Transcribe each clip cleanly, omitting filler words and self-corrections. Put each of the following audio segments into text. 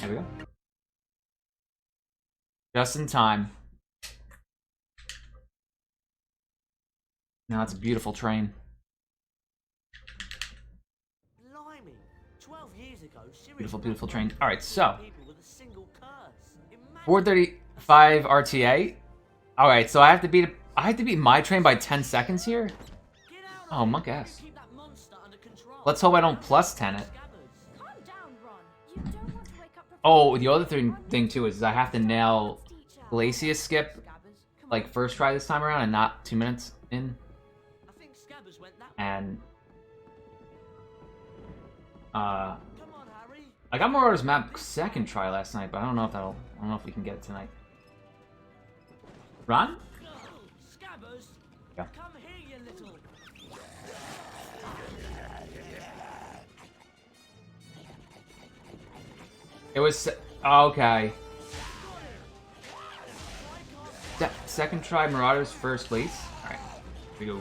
There we go. Just in time. Now it's a beautiful train. Blimey, 12 years ago, Beautiful, beautiful train. All right, so 435 RTA. All right, so I have to beat my train by 10 seconds here. Oh, monk ass. Let's hope I don't plus 10 it. Oh, the other thing too is I have to nail Glacia skip like first try this time around and not 2 minutes in. And I got Marauder's map second try last night, but I don't know if we can get it tonight. Run? Yeah. It was okay. Second try Marauders first place. All right, here we go.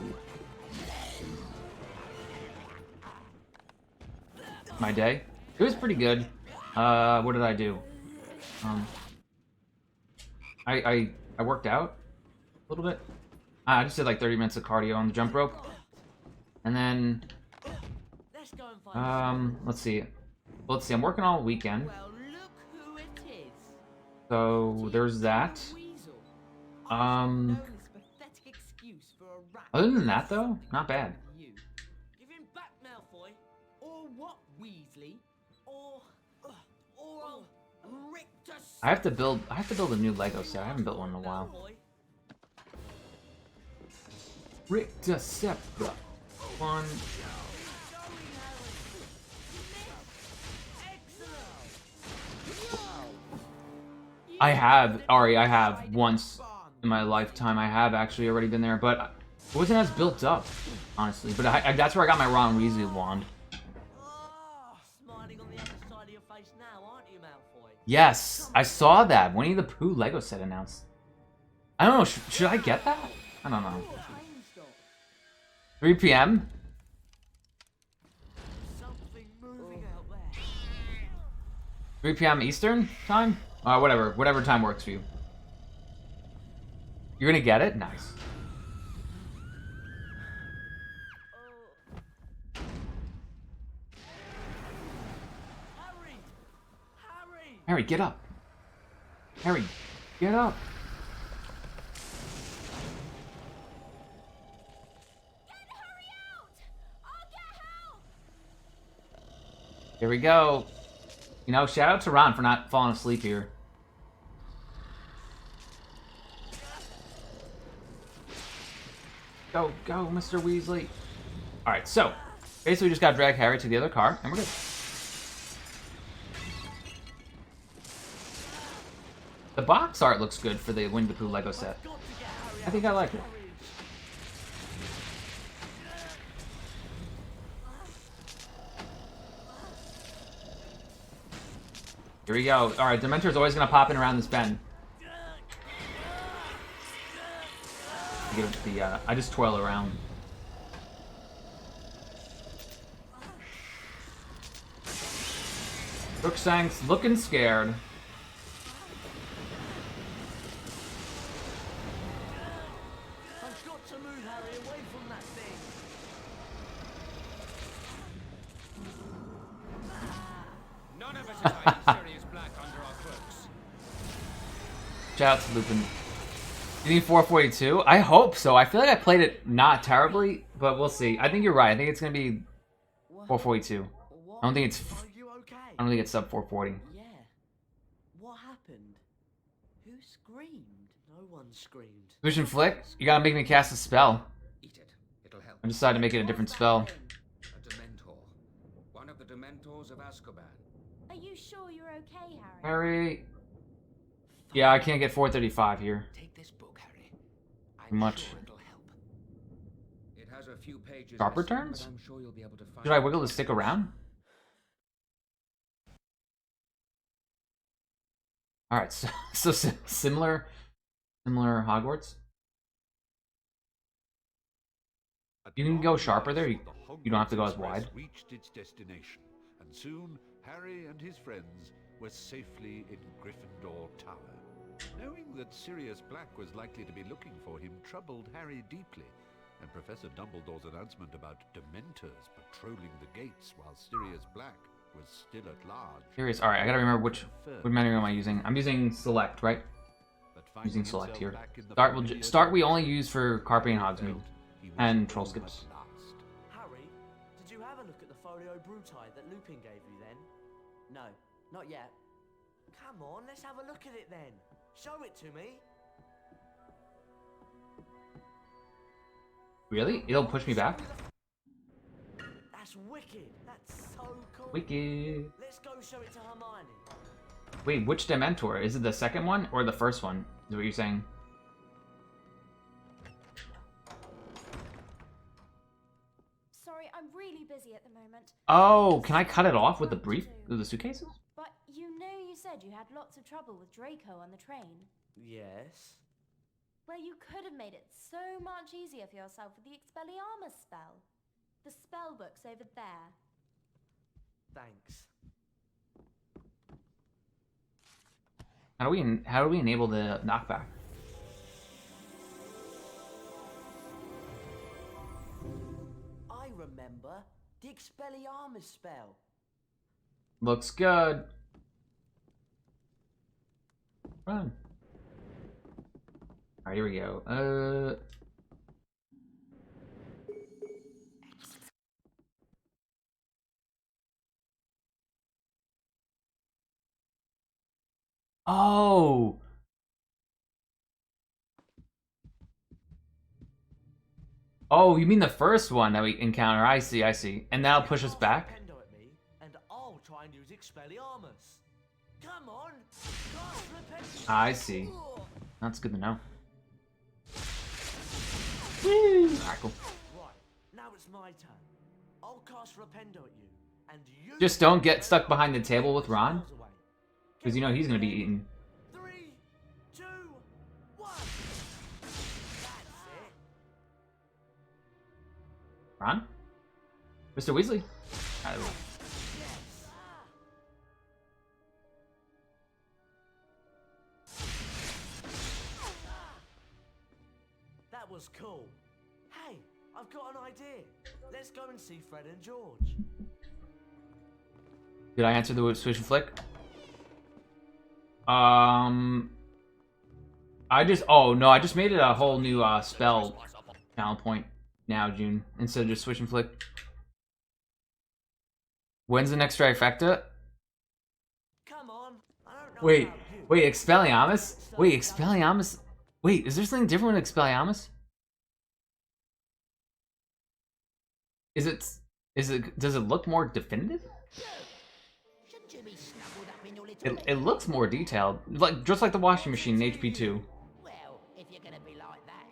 My day. It was pretty good. What did I do? I worked out a little bit. I just did like 30 minutes of cardio on the jump rope, and then let's see. I'm working all weekend. So there's that. Other than that, though, not bad. I have to build a new Lego set. I haven't built one in a while. Ricta Sepra. One. I have once in my lifetime. I have actually already been there, but it wasn't as built up, honestly. But that's where I got my Ron Weasley wand. Yes, I saw that. Winnie the Pooh Lego set announced. I don't know. Should I get that? I don't know. 3 p.m. 3 p.m. Eastern time? Whatever time works for you. You're gonna get it? Nice. Harry, get up. Harry, get up. Here we go. You know, shout out to Ron for not falling asleep here. Go, go, Mr. Weasley. Alright, so basically we just gotta drag Harry to the other car, and we're good. The box art looks good for the Winnie the Pooh Lego set. I think I like it. Here we go. Alright, Dementor's always gonna pop in around this bend. I just twirl around. Crookshank's looking scared. I've got to move Harry away from that thing. None of us is hiding serious black under our cloaks. Shout out to Lupin. You need 442? I hope so. I feel like I played it not terribly, but we'll see. I think you're right. I think it's gonna be 442. I don't think it's. I don't think it's sub 440. Yeah. What happened? Who screamed? No one screamed. Vision Flick, you gotta make me cast a spell. Eat it. It'll help. I decided to make it a different spell. A Dementor. One of the Dementors of Azkaban. Are you sure you're okay, Harry? Harry. Yeah, I can't get 435 here. Take this book, Harry. Too much. Sure it'll help. It has a few pages. Sharper missing, turns? but I'm sure you'll be able to find Should I wiggle the stick around? Alright, so similar Hogwarts. You can go sharper there. You don't have to go as wide. Reached its destination, and soon Harry and his friends was safely in Gryffindor Tower. Knowing that Sirius Black was likely to be looking for him troubled Harry deeply, and Professor Dumbledore's announcement about Dementors patrolling the gates while Sirius Black was still at large. Sirius, alright, I gotta remember what menu am I using. I'm using select, right? Using select here. Start we only use for Carpe and Hogsmeade. And troll skips. Harry, did you have a look at the Folio Brutai that Lupin gave you then? No, not yet. Come on, let's have a look at it then. Show it to me. Really? It'll push me back? That's wicked. That's so cool. Wicked. Let's go show it to Hermione. Wait, which Dementor? Is it the second one or the first one? Is what you're saying? Sorry, I'm really busy at the moment. Oh, can I cut it off with the suitcases? But you know you said you had lots of trouble with Draco on the train. Yes. Well, you could have made it so much easier for yourself with the Expelliarmus spell. The spell book's over there. Thanks. How do we enable the knockback? I remember the Expelliarmus spell. Looks good. Run. Alright, here we go. Oh! Oh, you mean the first one that we encounter? I see, I see. And that'll push us back? At me, and I'll try and use Expelliarmus. Come on! Cast Rependo. I see. That's good to know. Woo! Alright, cool. Right, now it's my turn. I'll cast Rependo at you, and you... Just don't get stuck behind the table with Ron, because you know he's gonna be eaten. 3, 2, 1. That's it. Ron? Mr. Weasley? Yes. That was cool. Hey, I've got an idea. Let's go and see Fred and George. Did I answer the switch and flick? I just made it a whole new spell talent point now, June, instead of just switch and flick. When's the next trifecta? Come on. I don't know Wait, about you. wait, Expelliarmus? Wait, Expelliarmus? Wait, is there something different with Expelliarmus? Does it look more definitive? It looks more detailed, just like the washing machine in HP2. Well, if you're gonna be like that,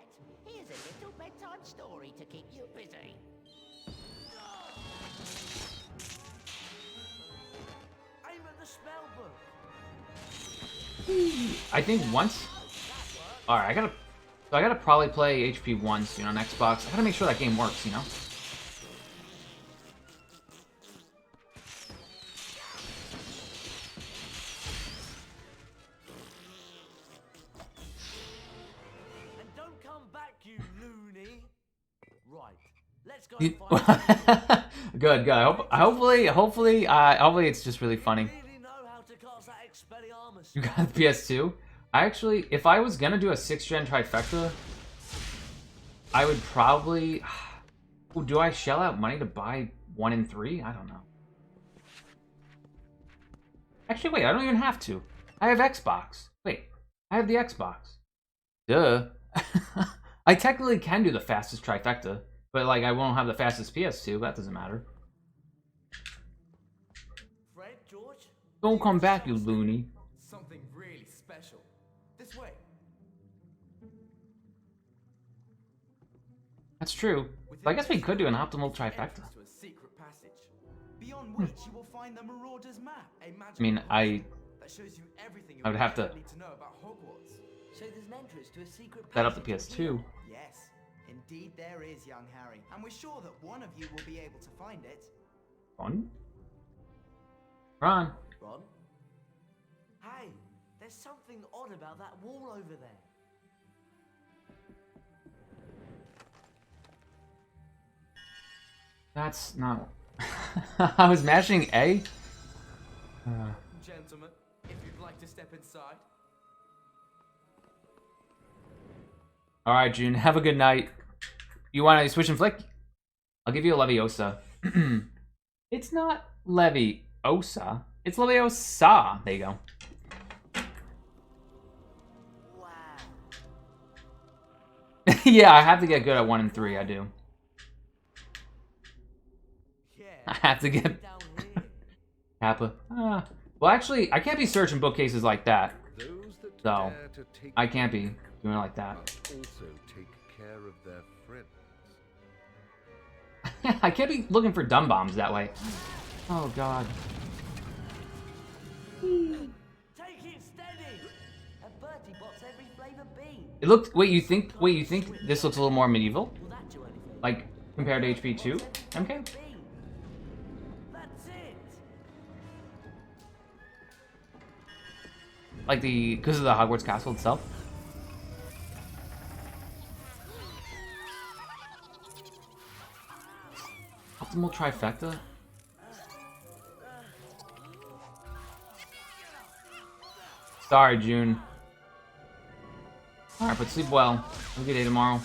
here's a little bedtime story to keep you busy. Aim at the spell book. I think once. All right, I gotta probably play HP once, on Xbox. I gotta make sure that game works, And don't come back, you loony. Right. Let's go and find Good. Hopefully it's just really funny. really know how to cast that Expelliarmus. You got the PS2. If I was gonna do a 6th gen trifecta, I would probably. Ooh, do I shell out money to buy 1 and 3? I don't know. Actually, wait. I don't even have to. I have Xbox. Wait, I have the Xbox. Duh. I technically can do the fastest trifecta, but I won't have the fastest PS2. That doesn't matter. Fred, George. Don't come back, you loony. Something really special. This way. That's true. But I guess we could do an optimal trifecta. To a secret passage, beyond which you will find the Marauder's map. A magical I mean, that shows you everything you I would have to need to know about Hogwarts. So there's an entrance to a secret set up the passage PS2. Yes, indeed there is, young Harry. And we're sure that one of you will be able to find it. Ron? Ron? Ron? There's something odd about that wall over there. That's not... I was mashing A? Gentlemen, if you'd like to step inside. Alright, June. Have a good night. You want to switch and flick? I'll give you a Leviosa. It's not Leviosa. It's Leviosa. There you go. Wow. Yeah, I have to get good at 1 and 3. I do. Yeah. I have to get Down here. Kappa. Well, actually, I can't be searching bookcases like that. Those that So, dare to take I can't be doing it like that. must also take care of their friends. I can't be looking for dumb bombs that way. Oh, God. Take it steady. A Bertie bots every flavour bean. It looked... Wait, you think this looks a little more medieval? Will that do anything? Like, compared to HP 2? MK? Bean. That's it. Like because of the Hogwarts castle itself? Optimal trifecta? Sorry, June. Alright, but sleep well. Have a good day tomorrow.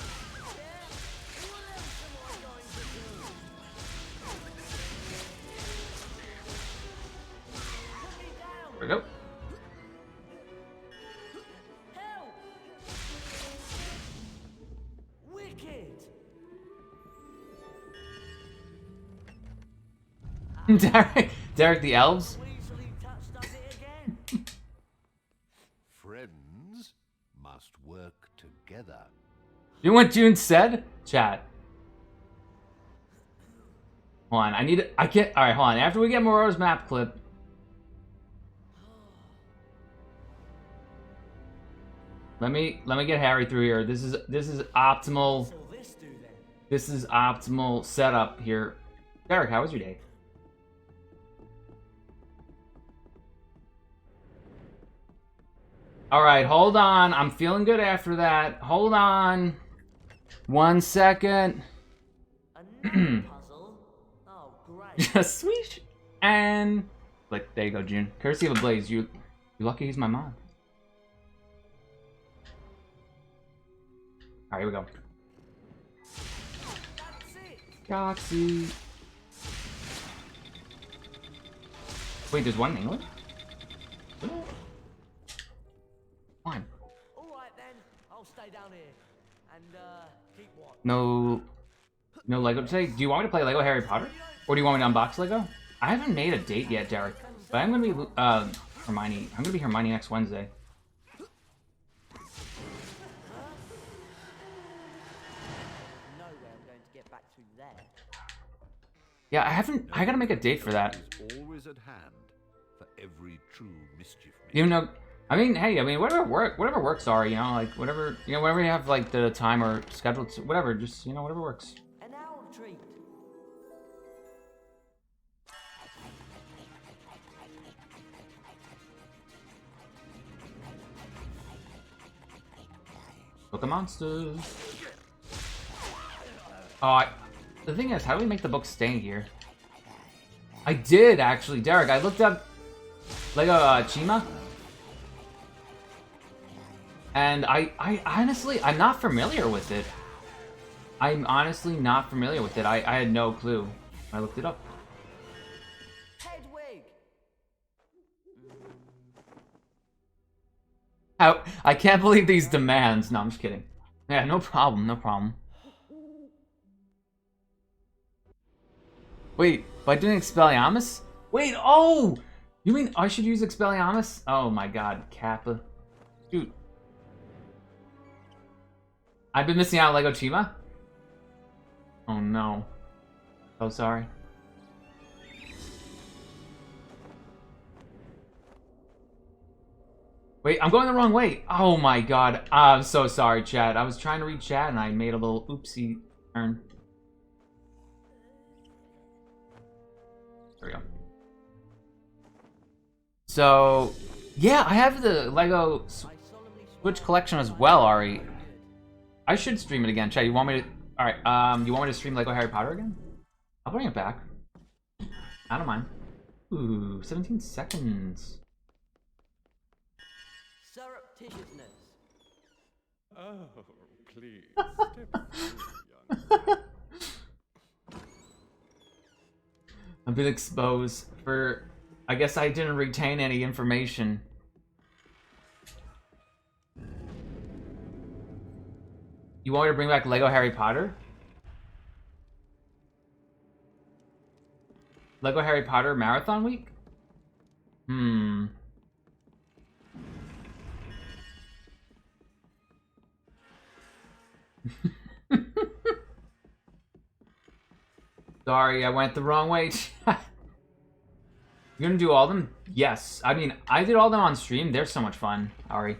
There we go. Help! Wicked. Derek the elves? Weasley touch does it again. Friends must work together. You know what June said? Chat. Hold on, alright, hold on. After we get Moro's map clip. Let me get Harry through here. This is optimal. What'll this do then? This is optimal setup here. Derek, how was your day? Alright, hold on. I'm feeling good after that. Hold on. 1 second. Another puzzle? Oh, great. Just sweet. And like, there you go, June. Courtesy of a Blaze. You're lucky he's my mom. Alright, here we go. That's it. Goxie. Wait, there's one in England? Fine. Alright then, I'll stay down here. And, keep watch. No Lego today? Do you want me to play Lego Harry Potter? Or do you want me to unbox Lego? I haven't made a date yet, Derek. But I'm gonna be, Hermione. I'm gonna be Hermione next Wednesday. No way I'm going to get back through there. Yeah, I gotta make a date for that. Is always at hand for every true mischief maker. You know, I mean, hey, whatever works are, you know, like, whatever you have, like, the time or schedule, whatever, just, you know, whatever works. An owl treat. Book of Monsters. Oh, the thing is, how do we make the book stay here? I did, actually, Derek. I looked up Lego Chima. And I honestly, I'm not familiar with it. I'm honestly not familiar with it. I had no clue. I looked it up. Hedwig. I can't believe these demands. No, I'm just kidding. Yeah, no problem, no problem. Wait, by doing Expelliarmus? Wait, oh! You mean I should use Expelliarmus? Oh my god, Kappa. Dude. I've been missing out on Lego Chima? Oh no. So sorry. Wait, I'm going the wrong way. Oh my god. I'm so sorry, chat. I was trying to read chat and I made a little oopsie turn. There we go. So, Yeah, I have the Lego Switch collection as well, Ari. I should stream it again. Chat, you want me to... Alright, you want me to stream Lego Harry Potter again? I'll bring it back. I don't mind. Ooh, 17 seconds. Surreptitiousness. Oh, please. Step through, young. I've been exposed for... I guess I didn't retain any information. You want me to bring back Lego Harry Potter? Lego Harry Potter Marathon Week? Sorry, I went the wrong way. You're gonna do all of them? Yes. I mean, I did all of them on stream. They're so much fun, Ari.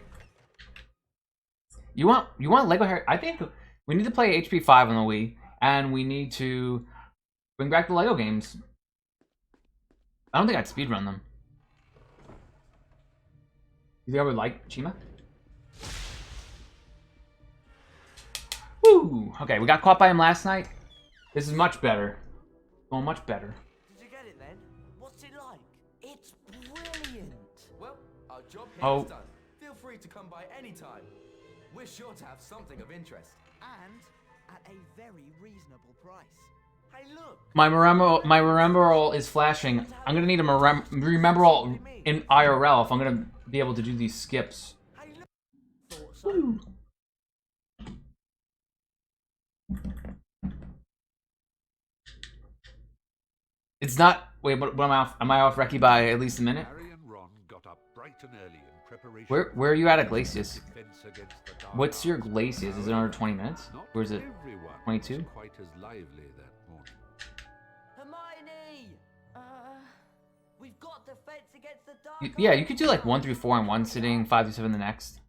You want Lego Harry? I think we need to play HP5 on the Wii, and we need to bring back the Lego games. I don't think I'd speedrun them. You think I would like Chima? Woo! Okay, we got caught by him last night. This is much better. Well, much better. Did you get it then? What's it like? It's brilliant. Well, our job here Oh. is done. Feel free to come by anytime. We're sure to have something of interest. And at a very reasonable price. Hey, look. My remember all is flashing. I'm gonna need a remember all in IRL if I'm gonna be able to do these skips. Hey, look. Thought so. Woo. It's not. Wait, what am I off? Am I off Reki by at least a minute? Harry and Ron got up bright and early in preparation. Where are you at Glacius? Defense against the dark What's your arts. Glacius? Is it under 20 minutes? Not Or is it everyone 22? was quite as lively that morning. Hermione! We've got defense against the dark. Yeah, you could do like 1 through 4 in one sitting, 5 through 7 the next.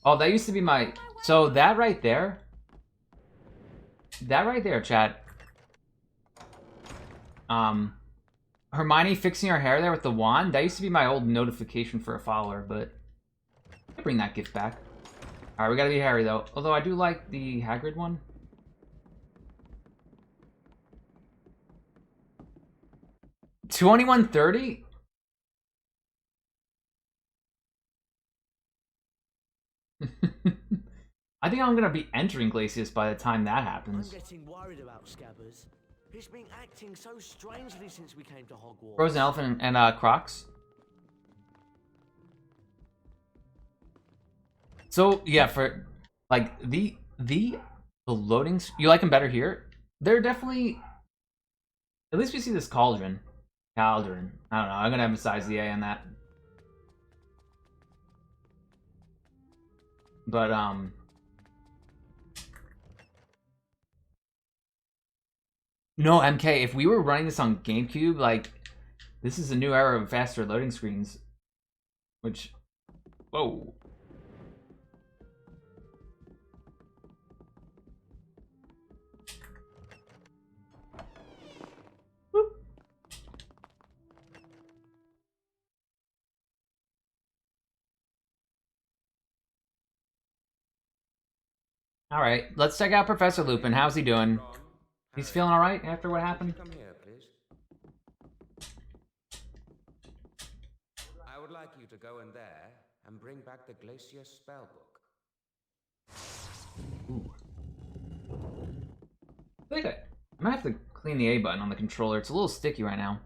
Oh, that used to be my... So that right there, chat. Hermione fixing her hair there with the wand, that used to be my old notification for a follower, but I'll bring that gift back. Alright, we gotta be Harry though. Although I do like the Hagrid one. $21.30? I think I'm gonna be entering Glacius by the time that I'm happens. getting worried about Scabbers. He's been acting so strangely since we came to Hogwarts. Frozen Elephant and Crocs. So yeah, for like the loadings, you like them better here? They're definitely. At least we see this cauldron. Cauldron. I don't know. I'm gonna emphasize the A on that. But no, MK, if we were running this on GameCube, like, this is a new era of faster loading screens. Which, whoa. Whoop. All right, let's check out Professor Lupin. How's he doing? Ron, He's Harry, feeling all right after what would you happened? come here, please? I would like you to go in there and bring back the Glacier spellbook. Ooh. I think I might have to clean the A button on the controller. It's a little sticky right now.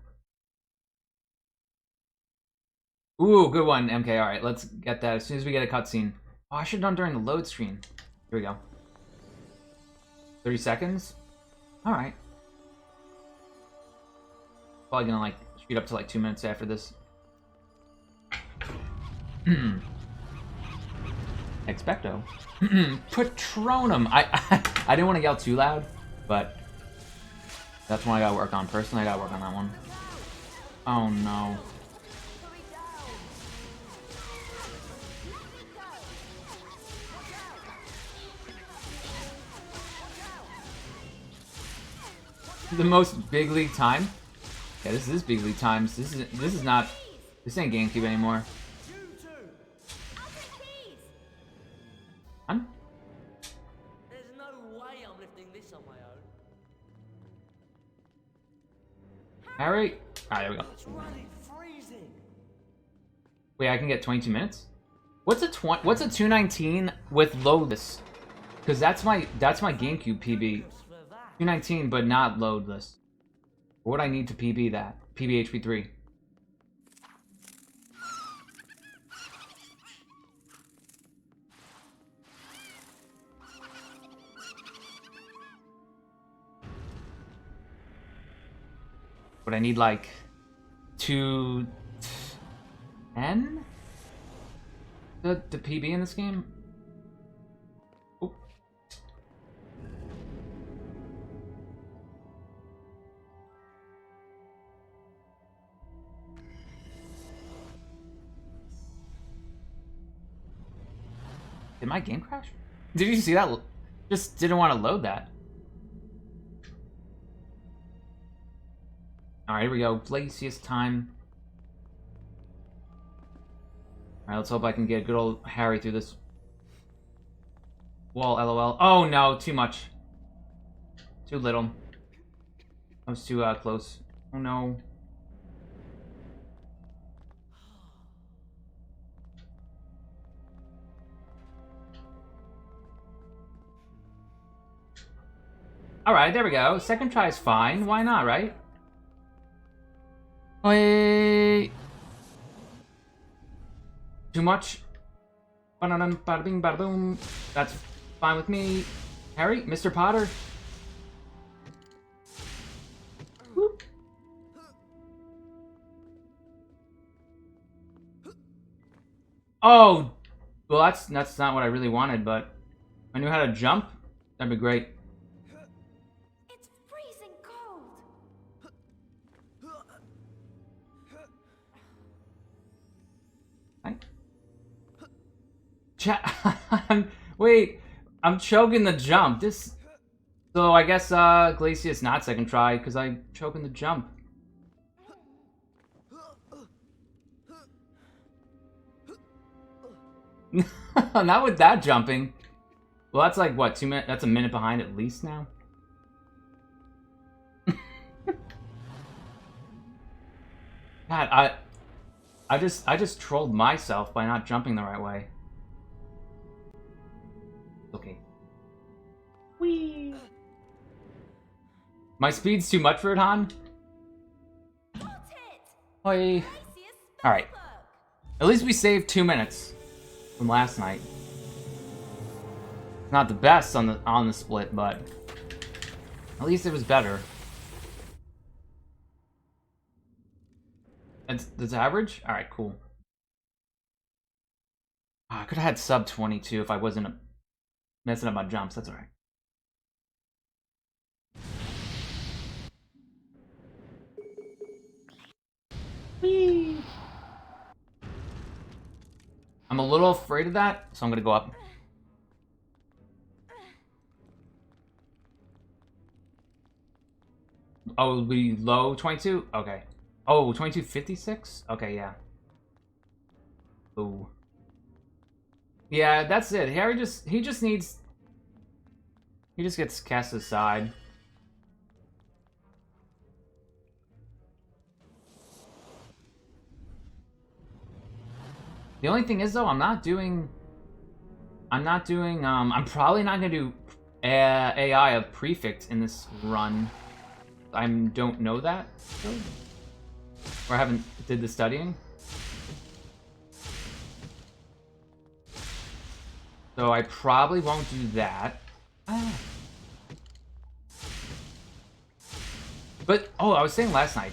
Ooh, good one, MK. All right, let's get that as soon as we get a cutscene. Oh, I should have done during the load screen. Here we go. 30 seconds? All right. Probably gonna like speed up to like 2 minutes after this. Expecto. Patronum. I didn't want to yell too loud, but that's one I gotta work on. Personally, I gotta work on that one. Oh no. The most big league time? Yeah, this is big league times. This is not This ain't GameCube anymore. You two! I'll take these. I'm... There's no way I'm lifting this on my own. Harry? Alright, there we go. It's running freezing. Wait, I can get 22 minutes? What's a 219 with loadless? Because that's my GameCube PB. Just for that. 219, but not loadless. What would I need to PB that? PB HP3. Would I need like 210 to PB in this game? Oh. Did my game crash? Did you see that? Just didn't want to load that. Alright, here we go. Glacius time. Alright, let's hope I can get good old Harry through this wall, lol. Oh no, too much. Too little. I was too close. Oh no. Alright, there we go. Second try is fine. Why not, right? Wait. Too much. Ba-da-dum, bada-bing, bada-boom. That's fine with me. Harry, Mr. Potter. Whoop. Oh, well, that's not what I really wanted, but if I knew how to jump, that'd be great. It's freezing cold. Wait, I'm choking the jump. This, so I guess Glacius not second try because I choking the jump. Not with that jumping. Well, that's like what, 2 minutes? That's a minute behind at least now. God, I just trolled myself by not jumping the right way. Okay. Whee! My speed's too much for it, Han? Got it. Oi. Glacius Alright. spellbook. At least we saved 2 minutes from last night. Not the best on the split, but at least it was better. That's average? Alright, cool. I could have had sub 22 if I wasn't messing up my jumps. That's alright. Whee! I'm a little afraid of that, so I'm gonna go up. Oh, it'll be low 22? Okay. Oh, 2256? Okay, yeah. Ooh. Yeah, that's it. Harry he just gets cast aside. The only thing is though, I'm probably not gonna do AI of Prefect in this run. I don't know that, or I haven't did the studying. So I probably won't do that. Ah. But oh, I was saying last night,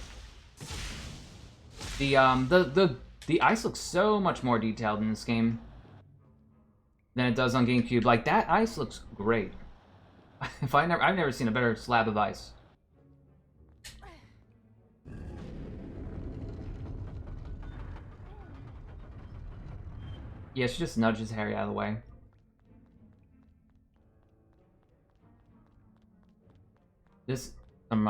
the ice looks so much more detailed in this game than it does on GameCube. Like that ice looks great. I've never seen a better slab of ice. Yeah, she just nudges Harry out of the way. This some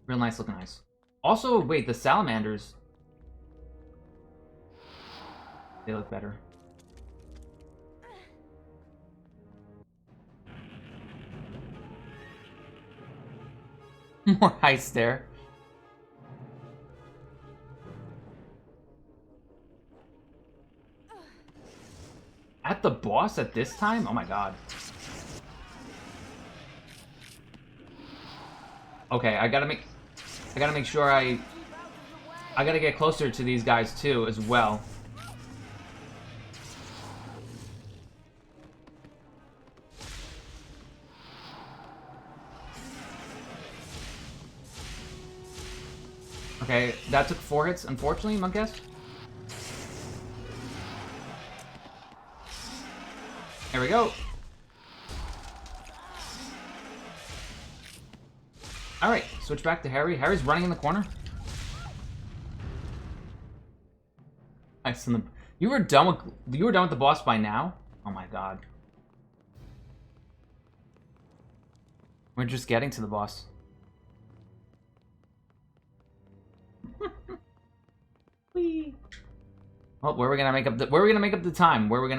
real nice looking ice. Also, wait, the salamanders. They look better. More heist there. At the boss at this time? Oh my god. Okay, I gotta make sure I gotta get closer to these guys too as well. Okay, that took 4 hits, unfortunately, I guess. There we go. Alright, switch back to Harry. Harry's running in the corner. Nice. You were done with the boss by now? Oh my god. We're just getting to the boss. Whee. Well, where are we gonna make up the time? Where are we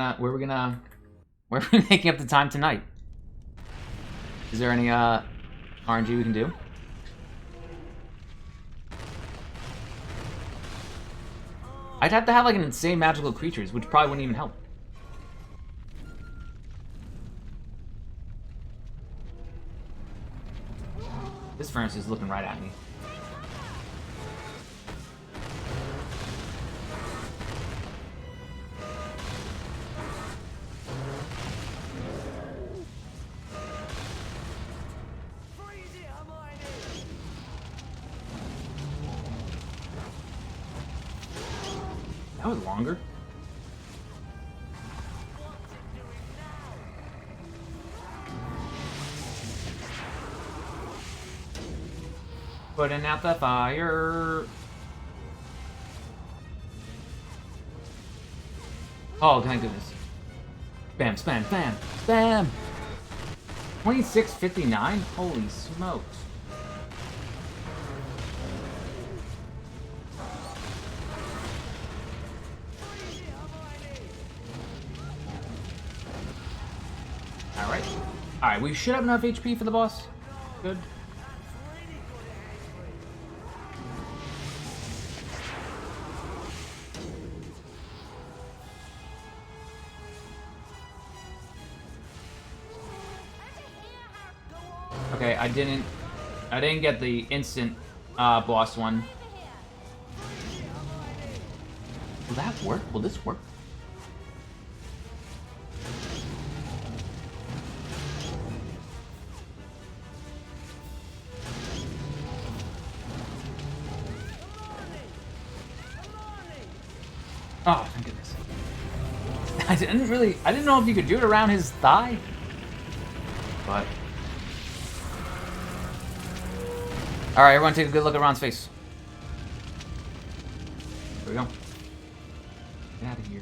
making up the time tonight? Is there any RNG we can do? I'd have to have like an insane magical creatures, which probably wouldn't even help. This furnace is looking right at me. That was longer. Putting out the fire. Oh, thank goodness. Bam, spam, bam, bam. 2659? Holy smokes. Alright, we should have enough HP for the boss. Good. Okay, I didn't get the instant boss one. Will that work? Will this work? Oh, thank goodness. I didn't know if you could do it around his thigh. But. Alright, everyone take a good look at Ron's face. There we go. Get out of here.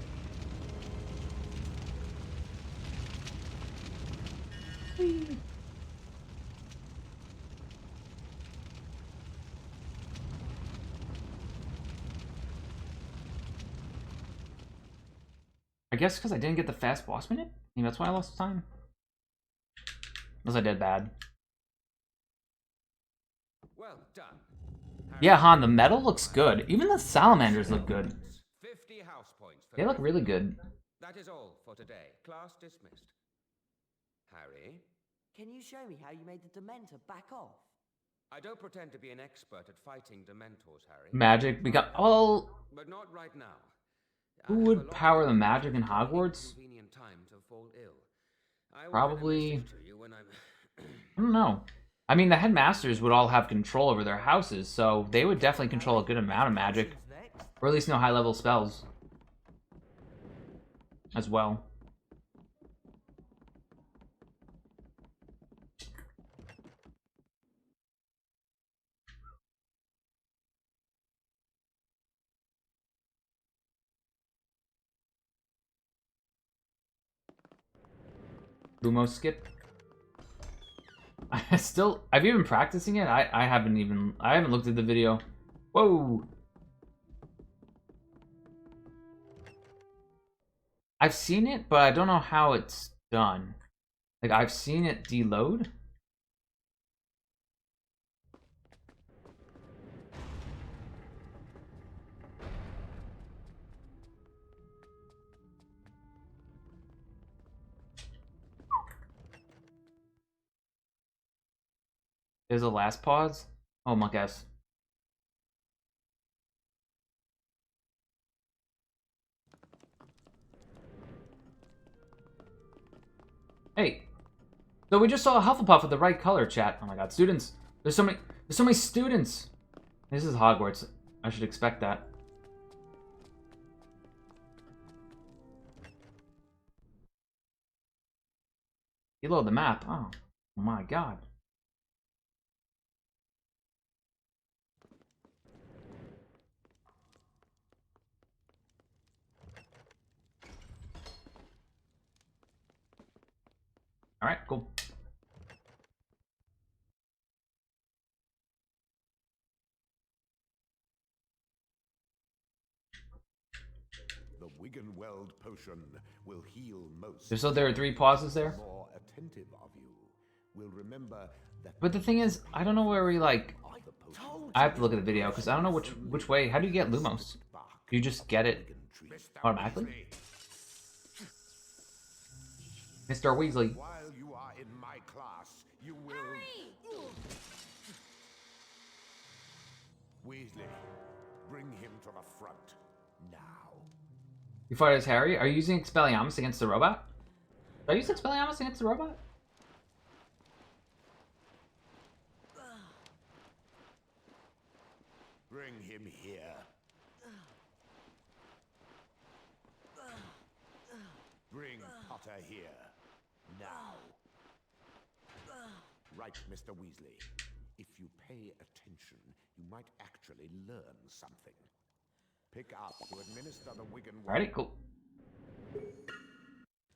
Whee. I guess because I didn't get the fast boss minute? Maybe that's why I lost time. Unless I did bad. Well done. Yeah, Han, the metal looks good. Even the salamanders look good. 50 house points for They look really good. That is all for today. Class dismissed. Harry, Can you show me how you made the Dementor back off? I don't pretend to be an expert at fighting Dementors, Harry. Magic. We got all. But not right now. Who would power the magic in Hogwarts? Time to fall ill. I Probably. to you when I'm I don't know. I mean, the headmasters would all have control over their houses, so they would definitely control a good amount of magic. Or at least no high-level spells. As well. Lumo skip. Have you been practicing it? I haven't looked at the video. Whoa. I've seen it, but I don't know how it's done. Like, I've seen it deload. There's a last pause? Oh my gosh. Hey. So we just saw a Hufflepuff with the right color, chat. Oh my god, students. There's so many students. This is Hogwarts. I should expect that. You load the map. Oh my god. Alright, cool. The Wiggenweld potion will heal most. So there are 3 pauses there? More attentive of you will remember that. But the thing is, I don't know where we like. I have to look at the video because I don't know which way. How do you get Lumos? Do you just get it automatically? Mr. Weasley. While you are in my class, you will. Weasley, bring him to the front now. You fight as Harry? Are you using Expelliarmus against the robot? Did I use Expelliarmus against the robot? Bring him here. Bring Potter here. Now. Right, Mr. Weasley. If you pay attention, you might actually learn something. Pick up to administer the Wiggenweld. Alrighty, cool.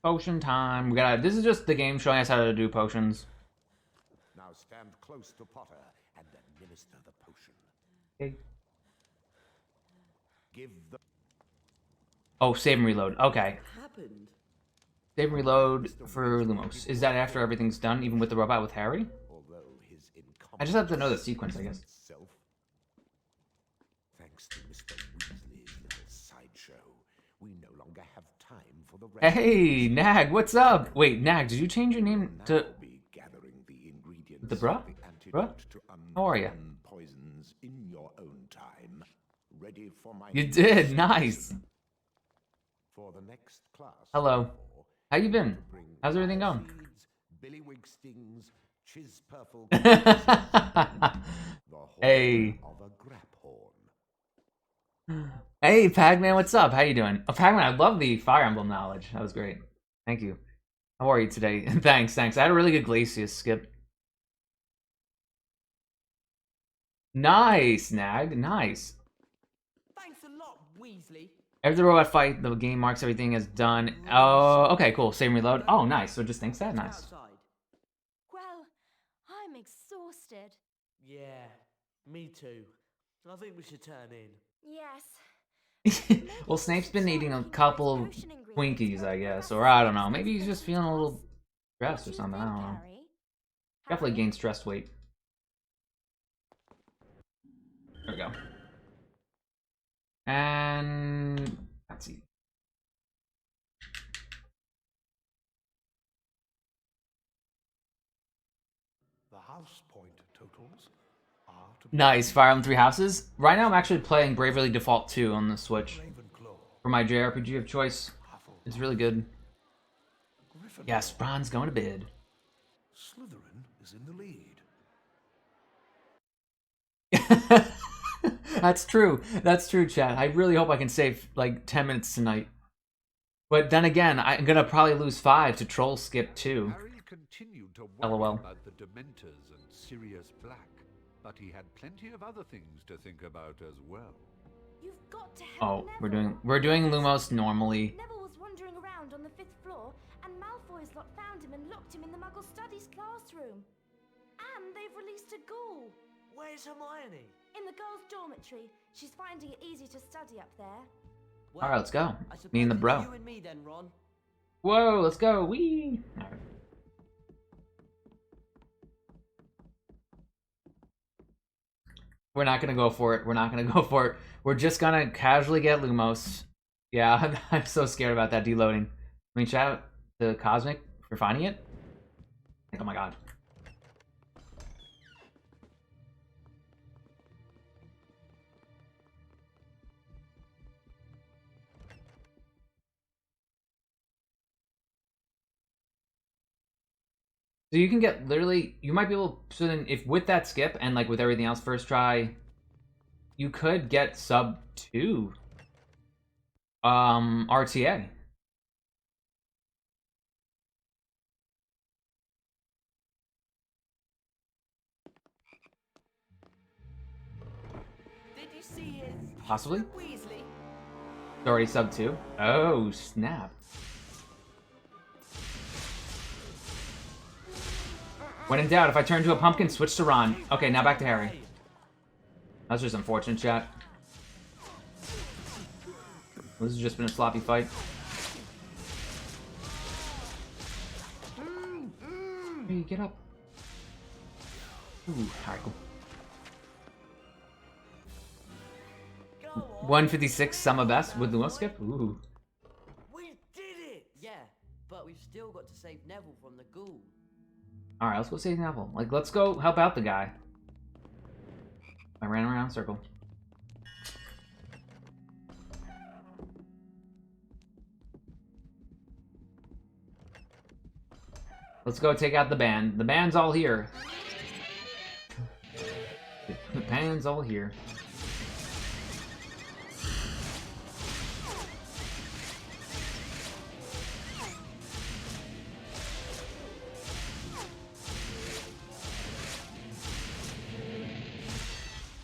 Potion time. We gotta. This is just the game showing us how to do potions. Now stand close to Potter and administer the potion. Okay. Give the. Oh, save and reload. Okay. What happened? Save and reload for Lumos. Is that after everything's done, even with the robot with Harry? Although his I just have to know the sequence, I guess. Self. Thanks to Mr. Weasley's little sideshow, we no longer have time for the rest. Hey, Nag, what's up? Wait, Nag, did you change your name to Now be gathering the ingredients the bruh? of the Bruh? antidote to How are ya? uncommon poisons in your own time. Ready for my. You did, nice. For the next class. Hello. How you been? Bring How's everything going? seeds, billywig stings, chiz purple. The horn Hey. of a grap horn. Hey, Pagman, what's up? How you doing? Oh, Pagman, I love the Fire Emblem knowledge. That was great. Thank you. How are you today? Thanks. I had a really good Glacius skip. Nice, Nag. Nice. Thanks a lot, Weasley. After the robot fight, the game marks everything as done. Oh, okay, cool. Save and reload. Oh, nice. So it just thinks that. Nice. Outside. Well, I'm exhausted. Yeah, me too. I think we should turn in. Yes. Well, Snape's been eating a couple of Twinkies, I guess. Or I don't know. Maybe he's just feeling a little stressed or something. I don't know. Definitely gained stress weight. There we go. And let's see. The house point totals are to Nice, Fire Emblem 3 Houses. Right now I'm actually playing Bravely Default 2 on the Switch. Ravenclaw, For my JRPG of choice. Hufflepuff, It's really good. Gryffindor. Yes, Ron's going to bed. Slytherin is in the lead. That's true. That's true, chat. I really hope I can save like 10 minutes tonight. But then again, I'm gonna probably lose 5 to Troll Skip 2. Harry continued to worry LOL. about the Dementors and Sirius Black, but he had plenty of other things to think about as well. You've got to help Oh, Neville. we're doing Lumos normally. Neville was wandering around on the 5th floor, and Malfoy's lot found him and locked him in the Muggle Studies classroom. And they've released a ghoul. Where's Hermione? In the girls' dormitory. She's finding it easy to study up there. All right, let's go. I suppose Me and the it's bro. You and me then, Ron. Whoa, let's go. Wee. All right. We're not gonna go for it. We're not gonna go for it. We're just gonna casually get Lumos. Yeah, I'm so scared about that deloading. I mean, shout out to Cosmic for finding it. Like, oh my god. So you can get literally, you might be able, so then if with that skip and like with everything else first try, you could get sub 2 RTA. Did you see his Possibly. Weasley? It's already sub 2. Oh, snap. When in doubt, if I turn into a pumpkin, switch to Ron. Okay, now back to Harry. That's just unfortunate, chat. This has just been a sloppy fight. Hey, get up. Ooh, alright, cool. 156 summer best with the most skip? Ooh. We did it! Yeah, but we've still got to save Neville from the ghoul. Alright, let's go save Neville. Like, let's go help out the guy. I ran around in a circle. Let's go take out the band. The band's all here. The band's all here.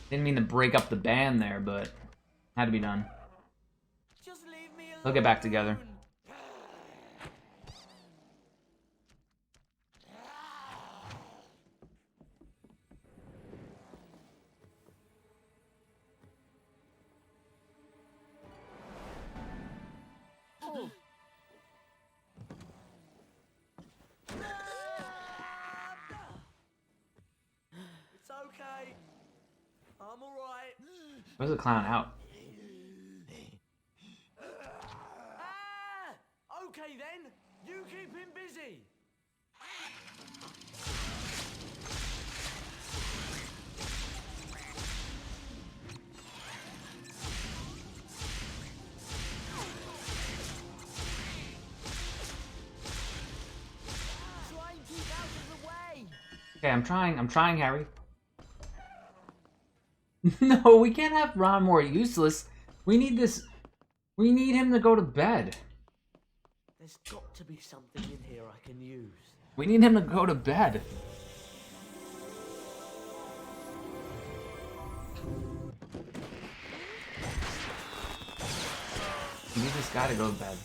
Didn't mean to break up the band there, but had to be done. Just leave me alone. They'll get back together. It's okay. I'm alright. Where's the clown out? Ah! Okay then. You keep him busy. Try and keep out of the way. Okay, I'm trying, Harry. No, we can't have Ron more useless. We need this. We need him to go to bed. There's got to be something in here I can use. We need him to go to bed. We need this guy to go to bed.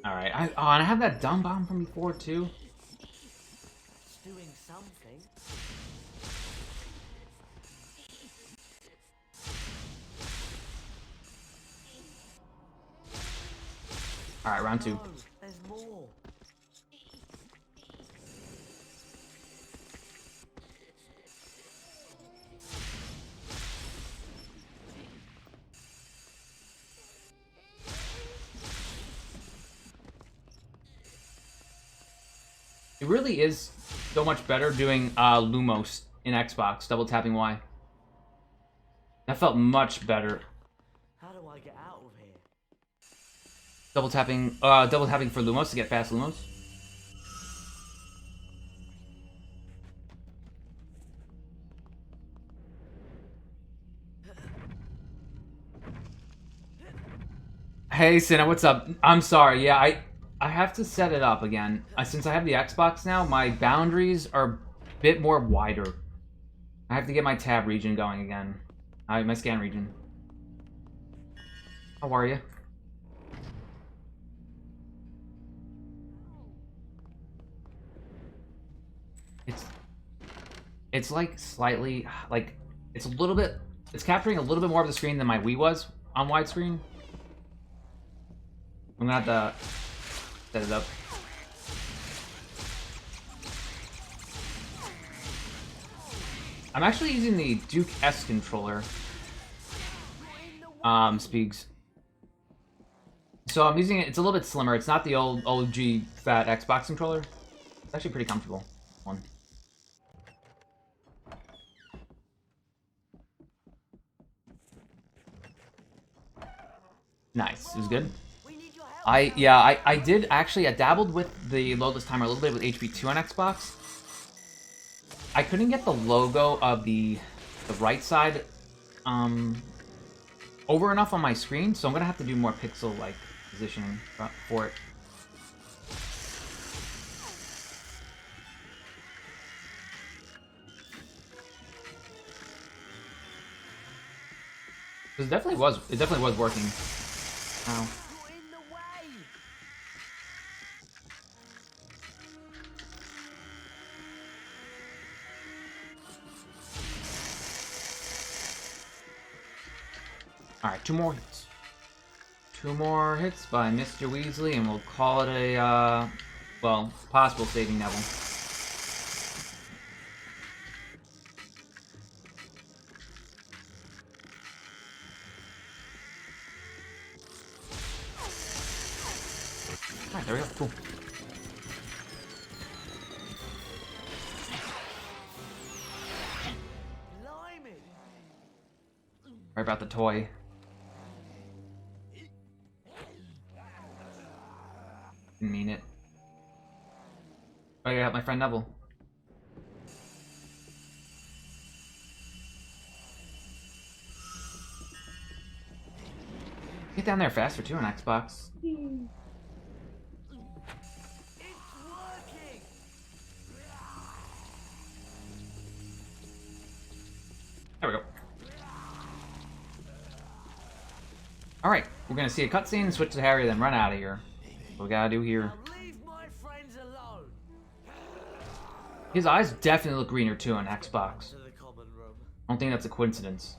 Alright, and I have that dumb bomb from before too. It's doing something. Alright, round 2. No, there's more. It really is so much better doing Lumos in Xbox, double tapping Y. That felt much better. How do I get out of here? Double tapping for Lumos to get fast Lumos. Hey, Cinna, what's up? I'm sorry, yeah, I have to set it up again. Since I have the Xbox now, my boundaries are a bit more wider. I have to get my tab region going again. My scan region. How are you? It's like slightly like it's a little bit. It's capturing a little bit more of the screen than my Wii was on widescreen. I'm gonna have to set it up. I'm actually using the Duke S controller. Speaks. So I'm using it. It's a little bit slimmer. It's not the old OG fat Xbox controller. It's actually pretty comfortable. One. Nice. It was good. I did actually. I dabbled with the loadless timer a little bit with HP2 on Xbox. I couldn't get the logo of the right side over enough on my screen, so I'm gonna have to do more pixel-like positioning for it. It definitely was working. Wow. Alright, 2 more hits. 2 more hits by Mr. Weasley, and we'll call it a, well, possible saving Neville. Alright, there we go. Cool. Right about the toy. Didn't mean it. I gotta help my friend Neville. Get down there faster too on Xbox. There we go. Alright, we're gonna see a cutscene, switch to Harry, then run out of here. What we gotta do here. His eyes definitely look greener too on Xbox. I don't think that's a coincidence.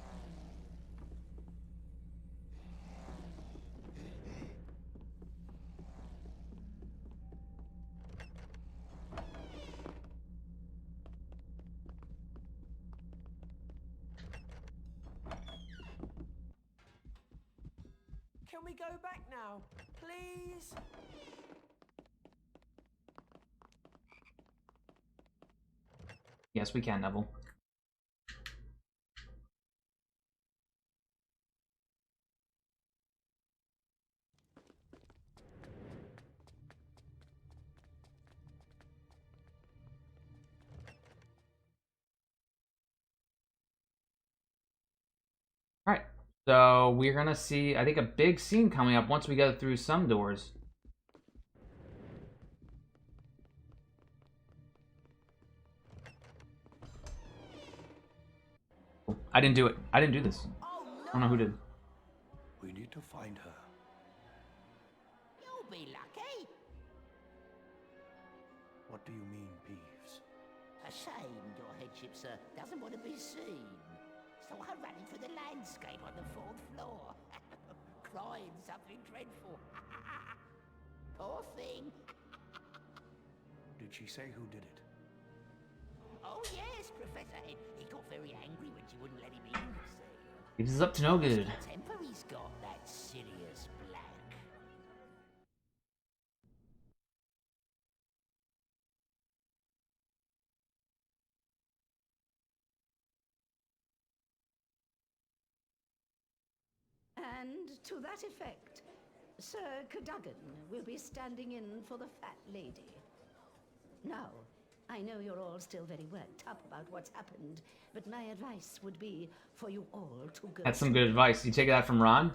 Can we go back now, please? Yes, we can, Neville. Alright, so we're gonna see, I think, a big scene coming up once we go through some doors. I didn't do it. I didn't do this. I don't know who did. We need to find her. You'll be lucky. What do you mean, Peeves? A shame your headship, sir, doesn't want to be seen. So I'm running through the landscape on the 4th floor. Crying something dreadful. Poor thing. Did she say who did it? Oh yes, Professor Head. He got very angry when she wouldn't let him in, you see. This is up to no good. The temper he's got, that Sirius Black. And to that effect, Sir Cadogan will be standing in for the fat lady. Now, I know you're all still very worked up about what's happened, but my advice would be for you all to go. That's some good advice. You take that from Ron?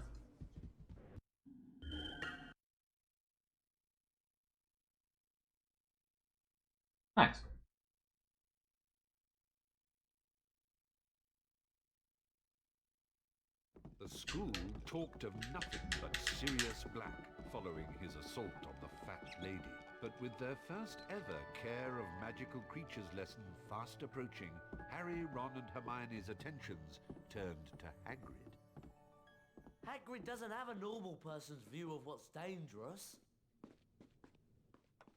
Nice. The school talked of nothing but Sirius Black following his assault on the fat lady. But with their first ever Care of Magical Creatures lesson fast approaching, Harry, Ron and Hermione's attentions turned to Hagrid. Hagrid doesn't have a normal person's view of what's dangerous.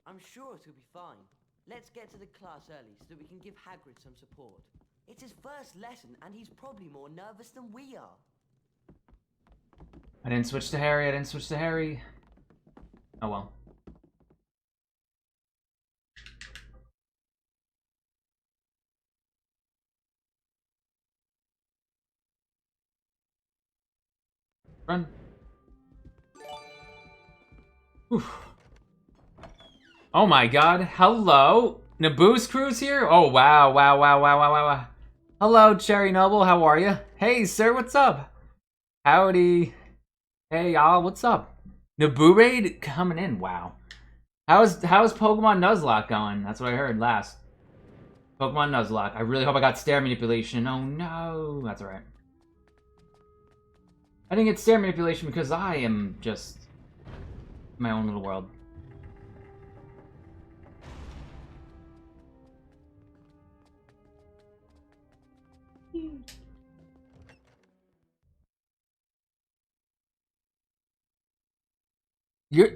I'm sure it'll be fine. Let's get to the class early so that we can give Hagrid some support. It's his first lesson and he's probably more nervous than we are. I didn't switch to Harry. Oh well. Run. Oof. Oh my god, hello! Naboo's crew's here? Oh wow. Hello, Cherry Noble, how are you? Hey, sir, what's up? Howdy. Hey, y'all, what's up? Naboo raid coming in, wow. How's Pokemon Nuzlocke going? That's what I heard last. Pokemon Nuzlocke. I really hope I got stare manipulation. Oh no, that's alright. I didn't get stare manipulation because I am just in my own little world.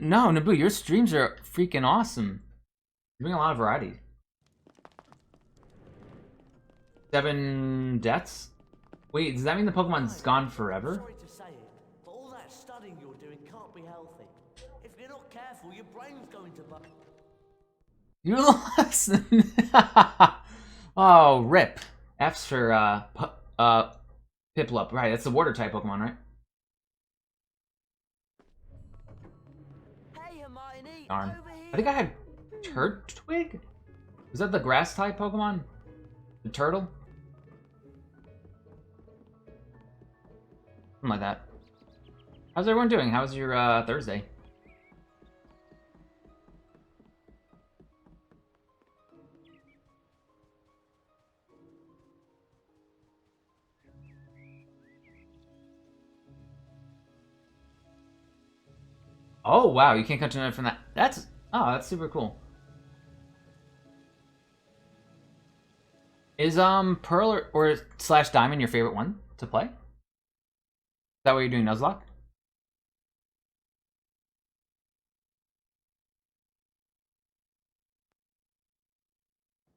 No, Naboo, your streams are freaking awesome. You're doing a lot of variety. 7 deaths? Wait, does that mean the Pokemon's gone forever? Sorry to say it, but all that studying you're doing can't be healthy. If you're not careful, your brain's going to bug. You lost. Oh, rip. F's for Piplup. Right, that's the water type Pokemon, right? Hey, Hermione, Darn. over here. I think I had Turtwig? Was that the grass type Pokemon? The turtle? Something like that. How's everyone doing? How's your Thursday? Oh wow, you can't continue from that. That's super cool. Is Pearl or / Diamond your favorite one to play? Is that what you're doing, Nuzlocke?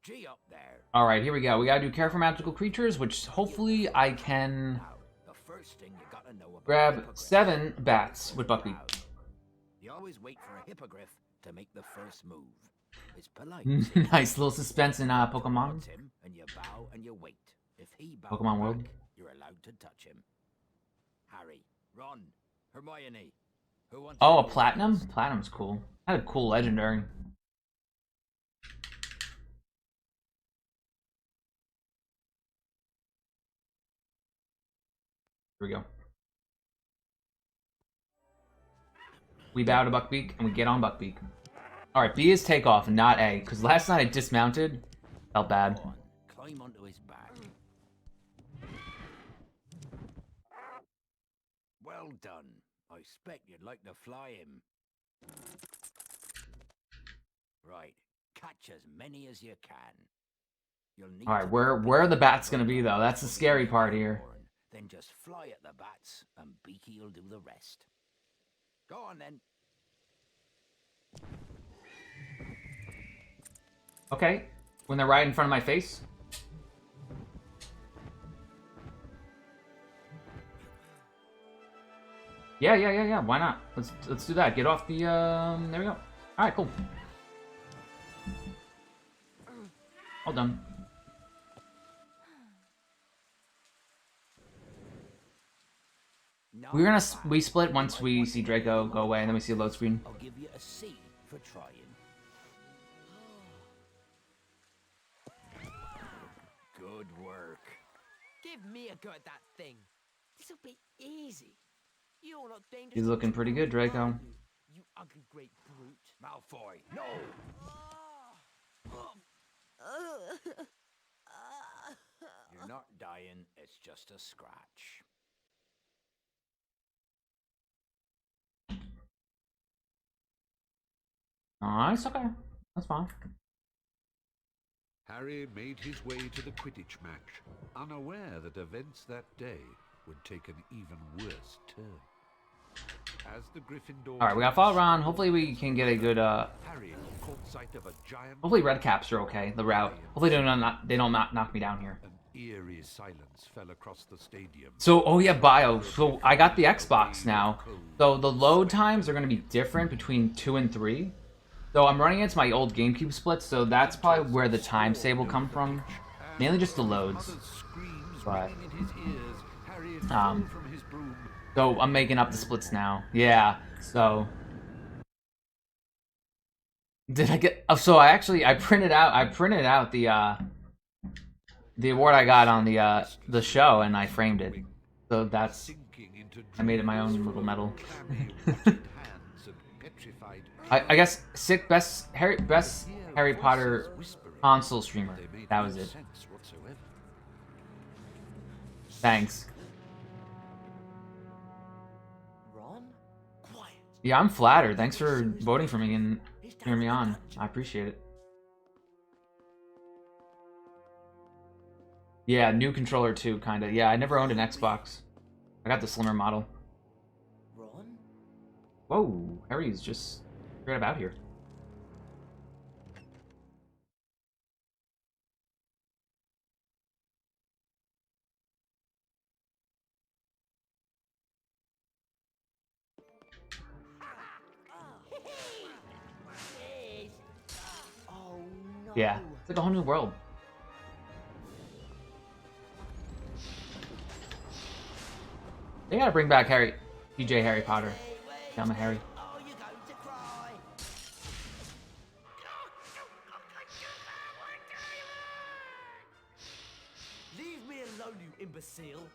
Gee up there. All right, here we go. We gotta do Care for Magical Creatures, which hopefully I can Now, the first thing you gotta know about grab hippogriff 7 bats with Buckbeak. You always wait for a hippogriff to make the first move. It's polite. Nice little suspense in Towards Pokemon. him, and you bow and you wait. If he bows Pokemon back, World. you're allowed to touch him. Harry, Ron, Hermione. Who wants Oh, a to go Platinum? first? Platinum's cool. I had a cool legendary. Here we go. We bow to Buckbeak, and we get on Buckbeak. Alright, B is takeoff, and not A, because last night I dismounted. Felt bad. Go on, climb onto his back. Well done. I expect you'd like to fly him. Right, catch as many as you can. You'll need Alright, to where are the bats gonna be, though? That's the scary part here. Then just fly at the bats, and Beaky'll do the rest. Go on, then. Okay, when they're right in front of my face. Yeah. Why not? Let's do that. Get off the there we go. Alright, cool. All done. We split once we see Draco go away, and then we see a load screen. I'll give you a C for trying. Good work. Give me a go at that thing. This'll be easy. You're not dangerous. He's looking pretty good, Draco. are you? You ugly great brute. Malfoy, no! You're not dying, it's just a scratch. Oh, it's okay. That's fine. Harry made his way to the Quidditch match, unaware that events that day would take an even worse turn. As the Gryffindor... Alright, we gotta follow around. Hopefully we can get a good, Harry caught sight of a giant... Hopefully red caps are okay, the route. Hopefully they don't knock me down here. An eerie silence fell across the stadium. So, oh yeah, bio. So I got the Xbox now. So the load times are gonna be different between 2 and 3. So I'm running into my old GameCube splits, so that's probably where the time save will come from. Mainly just the loads. But, so I'm making up the splits now. Yeah, so... Did I get... Oh, so I printed out the award I got on the show, and I framed it. So that's... I made it my own little medal. I guess best Harry Potter console streamer. That was it. Thanks. Ron? Quiet. Yeah, I'm flattered. Thanks for voting for me and cheering me on. I appreciate it. Yeah, new controller too, kinda. Yeah, I never owned an Xbox. I got the slimmer model. Ron? Whoa, Harry's just right about here. Oh no. Yeah, it's like a whole new world. They gotta bring back DJ Harry Potter. Yeah, I'm a Harry. Oh, you're going to cry. Leave me alone, you imbecile.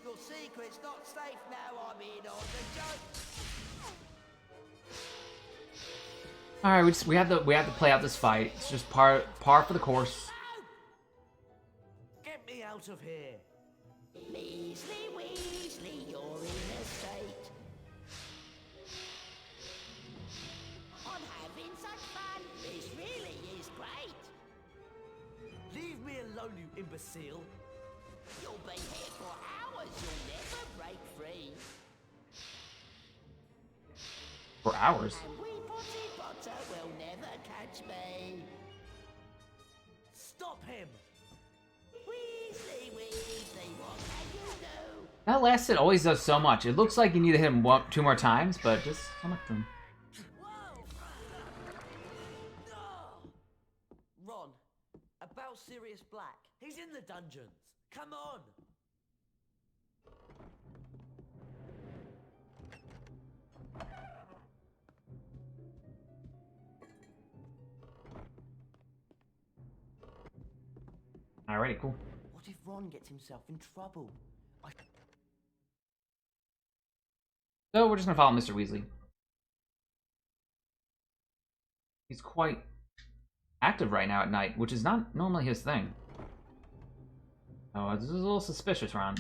Your secret's not safe now, I'm in on the joke. All right, we have to play out this fight. It's just par for the course. Get me out of here. Weasley, Weasley, you're in a state. I'm having such fun. This really is great. Leave me alone, you imbecile. You'll be here for hours. You'll never break free. For hours. And we Potty Potter will never catch me. Stop him. Weasley, Weasley, what can you do? That last hit always does so much. It looks like you need to hit him 2 more times, but just so much to him. Ron, about Sirius Black. He's in the dungeons. Come on. Alrighty, cool. What if Ron gets himself in trouble? So we're just gonna follow Mr. Weasley. He's quite active right now at night, which is not normally his thing. Oh, this is a little suspicious, Ron.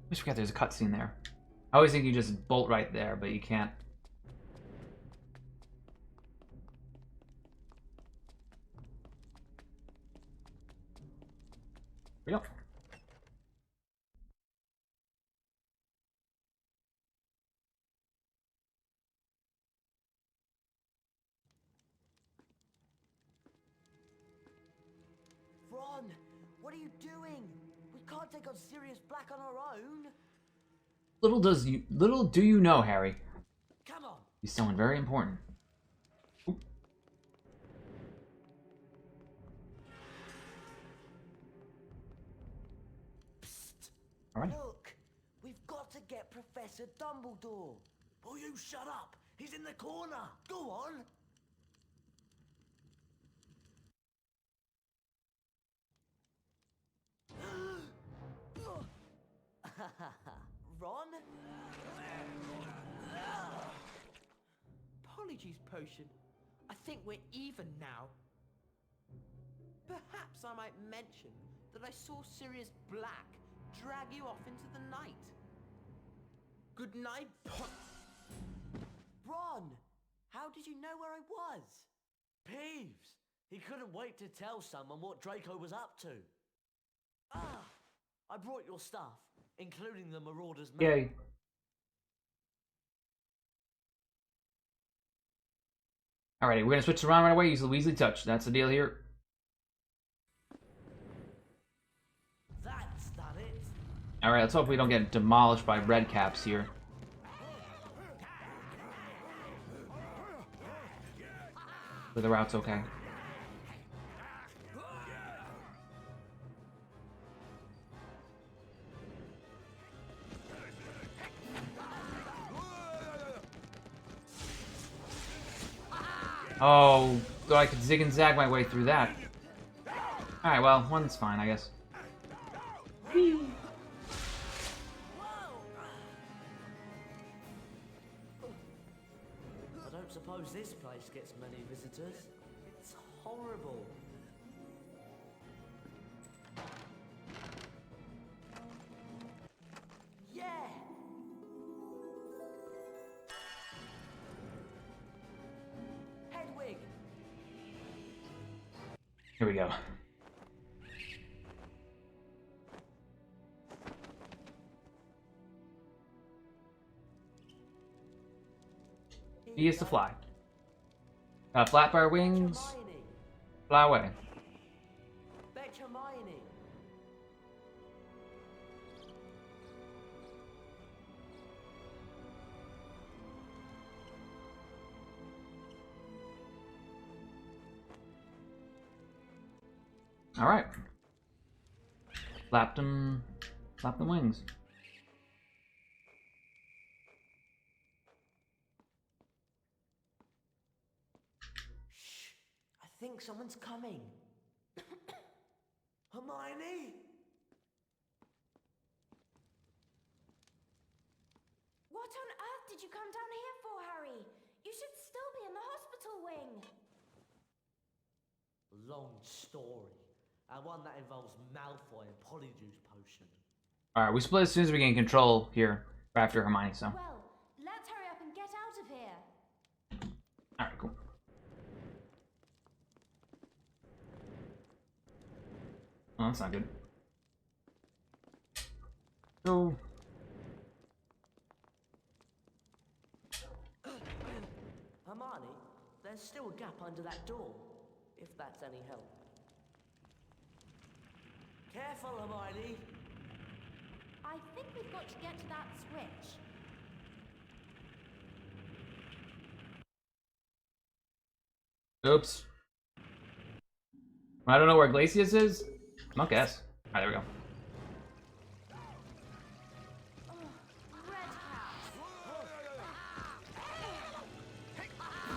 I just forgot there's a cutscene there. I always think you just bolt right there, but you can't. Here we go. Ron, what are you doing? We can't take on Sirius Black on our own. Little do you know, Harry. Come on. He's someone very important. Oop. Psst. All right. Look, we've got to get Professor Dumbledore. Oh, you shut up. He's in the corner. Go on. Ron? Polyjuice potion. I think we're even now. Perhaps I might mention that I saw Sirius Black drag you off into the night. Good night, Ron! How did you know where I was? Peeves! He couldn't wait to tell someone what Draco was up to. Ah! I brought your stuff, including the Marauder's map. Yay. Alrighty, we're gonna switch around right away, use the Weasley Touch. That's the deal here. That's that it. Alright, let's hope we don't get demolished by red caps here. But the route's okay. Oh, thought I could zig and zag my way through that. Alright, well, one's fine, I guess. Whee. I don't suppose this place gets many visitors. It's horrible. Yeah! Hedwig! Here we go. He is to fly. Flap our wings. Hermione! Fly away. Fetch Hermione! Alright. Flap them wings. Shh! I think someone's coming. Hermione? What on earth did you come down here for, Harry? You should still be in the hospital wing. Long story. And one that involves Malfoy and Polyjuice potion. Alright, we split as soon as we gain control here. Right after Hermione, so. Well, let's hurry up and get out of here. Alright, cool. Oh, that's not good. Go. Hermione, there's still a gap under that door, if that's any help. Careful, Hermione! I think we've got to get to that switch. Oops. I don't know where Glacius is. I'll guess. Alright, there we go. Red caps.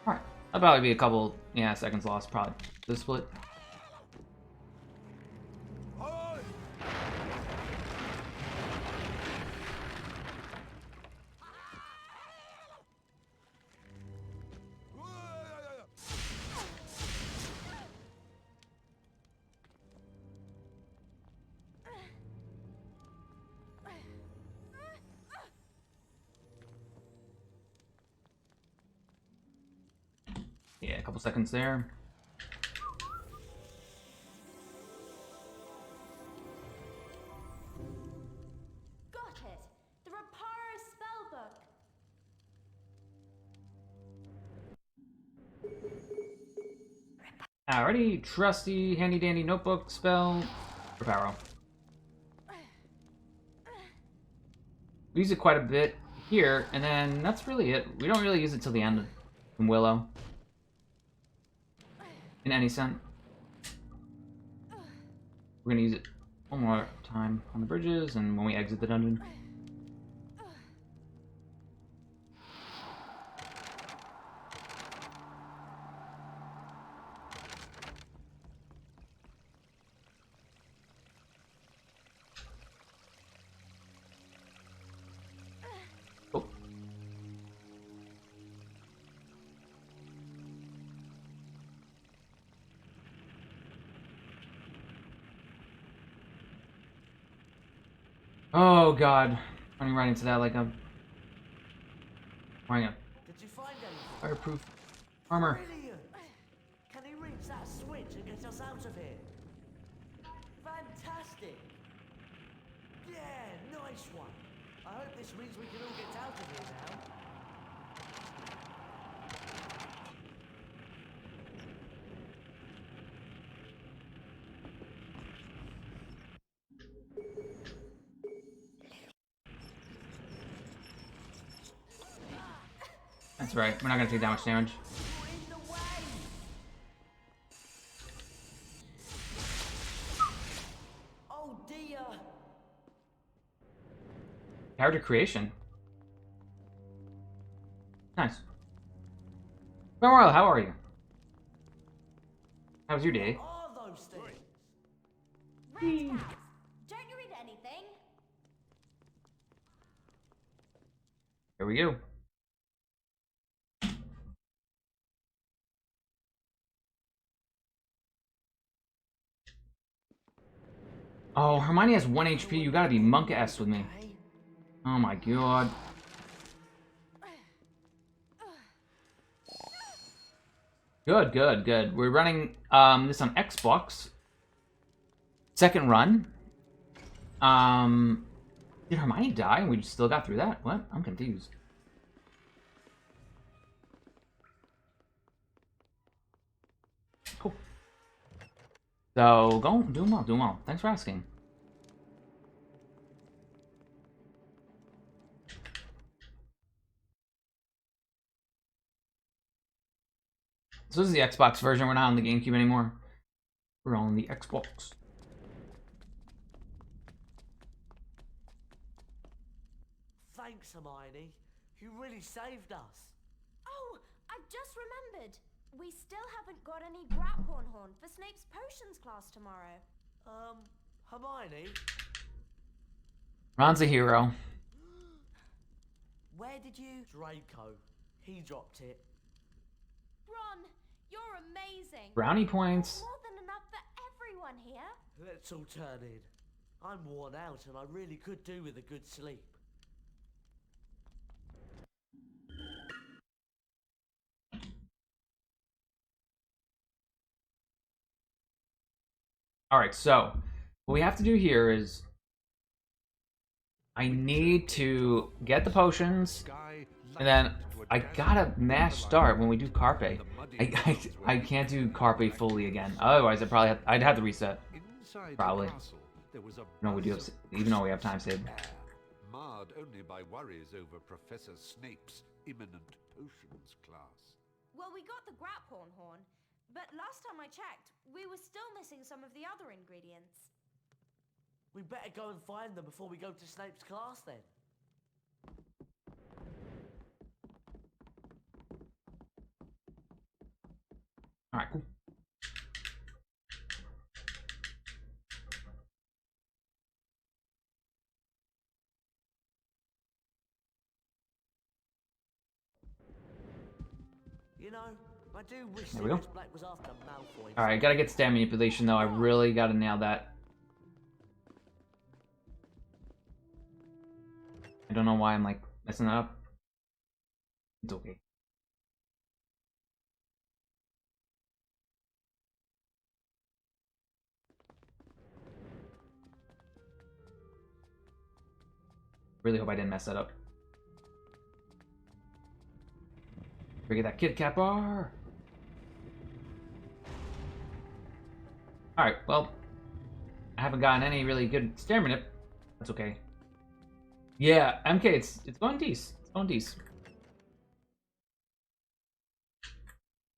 Alright. That'll probably be a couple, yeah, seconds lost, probably. This split. Yeah, a couple seconds there. Got it. The Reparo spellbook. Alrighty, trusty, handy dandy notebook spell. Reparo. We use it quite a bit here, and then that's really it. We don't really use it till the end from Willow. In any sense. We're gonna use it one more time on the bridges and when we exit the dungeon. Oh god. Running right into that like I'm wearing a Did you find anything? fireproof armor. Brilliant! Can he reach that switch and get us out of here? Fantastic! Yeah, nice one. I hope this means we can all get out of here now. That's right. We're not gonna take that much damage. You're in the way! Oh dear! Character creation. Nice. Memorial, how are you? How was your day? What are those things? Red cats, don't you read anything? Here we go. Oh, Hermione has 1 HP. You gotta be monk-ass with me. Oh my god. Good, good, good. We're running this on Xbox. Second run. Did Hermione die and we still got through that? What? I'm confused. Cool. So, doing well, doing well. Thanks for asking. So this is the Xbox version. We're not on the GameCube anymore. We're on the Xbox. Thanks, Hermione. You really saved us. Oh, I've just remembered. We still haven't got any Graphorn Horn for Snape's potions class tomorrow. Hermione? Ron's a hero. Where did you... Draco. He dropped it. Ron, you're amazing. Brownie points. More than enough for everyone here. Let's all turn in. I'm worn out and I really could do with a good sleep. Alright, so what we have to do here is I need to get the potions, and then I gotta mash start when we do Carpe. I can't do Carpe fully again. Otherwise, I'd have to reset. Probably. No, we do have, even though we have time saved. Marred only by worries over Professor Snape's imminent potions class. Well, we got the Graphorn Horn, but last time I checked, we were still missing some of the other ingredients. We better go and find them before we go to Snape's class then. Alright, cool. You know, I do wish There we go. Sirius Black was after Malfoy. Alright, gotta get stat manipulation though. I really gotta nail that. I don't know why I'm like messing that up. It's okay. Really hope I didn't mess that up. Forget that Kit Kat bar. Alright, well, I haven't gotten any really good stair manip. That's okay. Yeah, MK, it's going decent. It's going decent.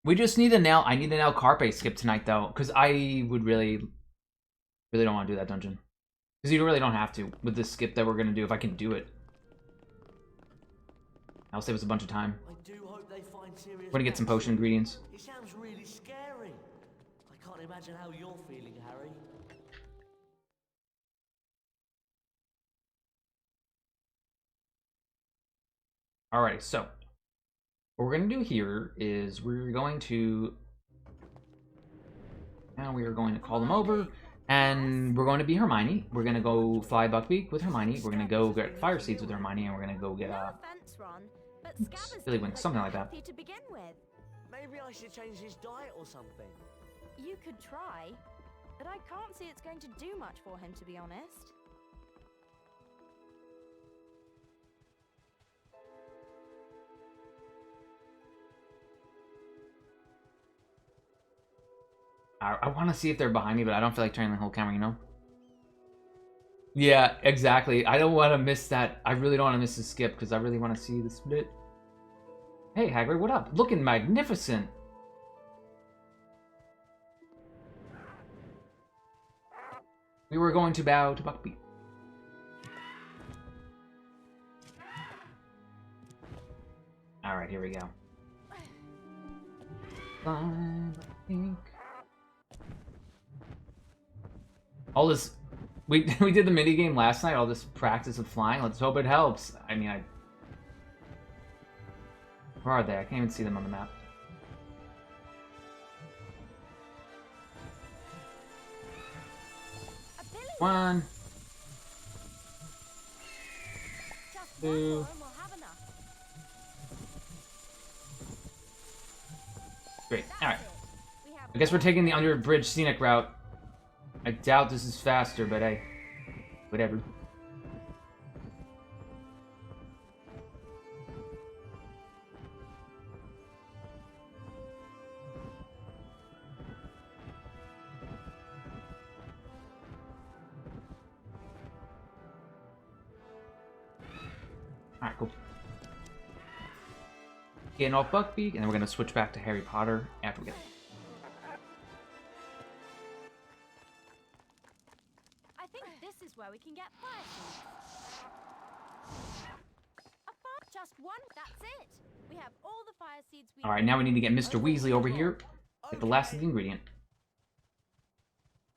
We just need to nail. I need to nail Carpe skip tonight though, because I would really don't want to do that dungeon. Because you really don't have to with the skip that we're gonna do if I can do it. That'll save us a bunch of time. I do hope they find Sirius We're gonna get some Black potion soon. ingredients. It sounds really scary. I can't imagine how you're feeling, Harry. Alright, so what we're gonna do here is we're going to call them over, And we're going to be Hermione. We're going to go fly Buckbeak with Hermione. We're going to go get fire seeds with Hermione, and we're going to go get Billy Winks, something like that. To begin with. Maybe I should change his diet or something. You could try, but I can't see it's going to do much for him, to be honest. I want to see if they're behind me, but I don't feel like turning the whole camera, you know? Yeah, exactly. I don't want to miss that. I really don't want to miss the skip, because I really want to see the split. Hey, Hagrid, what up? Looking magnificent. We were going to bow to Buckbeak. Alright, here we go. Fly, Buckbeak. All this, we did the mini game last night. All this practice of flying. Let's hope it helps. I mean, where are they? I can't even see them on the map. One, two. Great. All right. I guess we're taking the under bridge scenic route. I doubt this is faster, but hey, whatever. Alright, cool. Getting off Buckbeak, and then we're gonna switch back to Harry Potter after we get. Where we can get fire seeds. Just one, that's it. We have all the fire seeds we Alright, now we need to get Mr. Weasley over here. Get the last of the ingredient.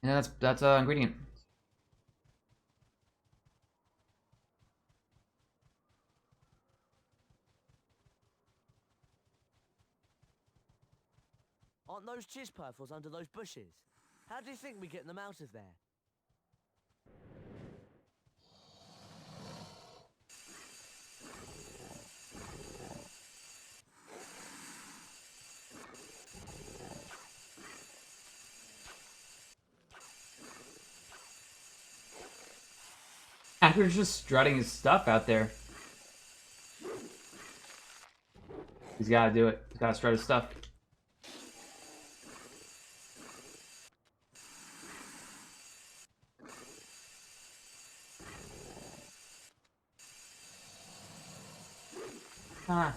Yeah, that's ingredient. Aren't those Chispurfles under those bushes? How do you think we're getting them out of there? Hagrid's just strutting his stuff out there. He's gotta do it. He's gotta strut his stuff. Ah.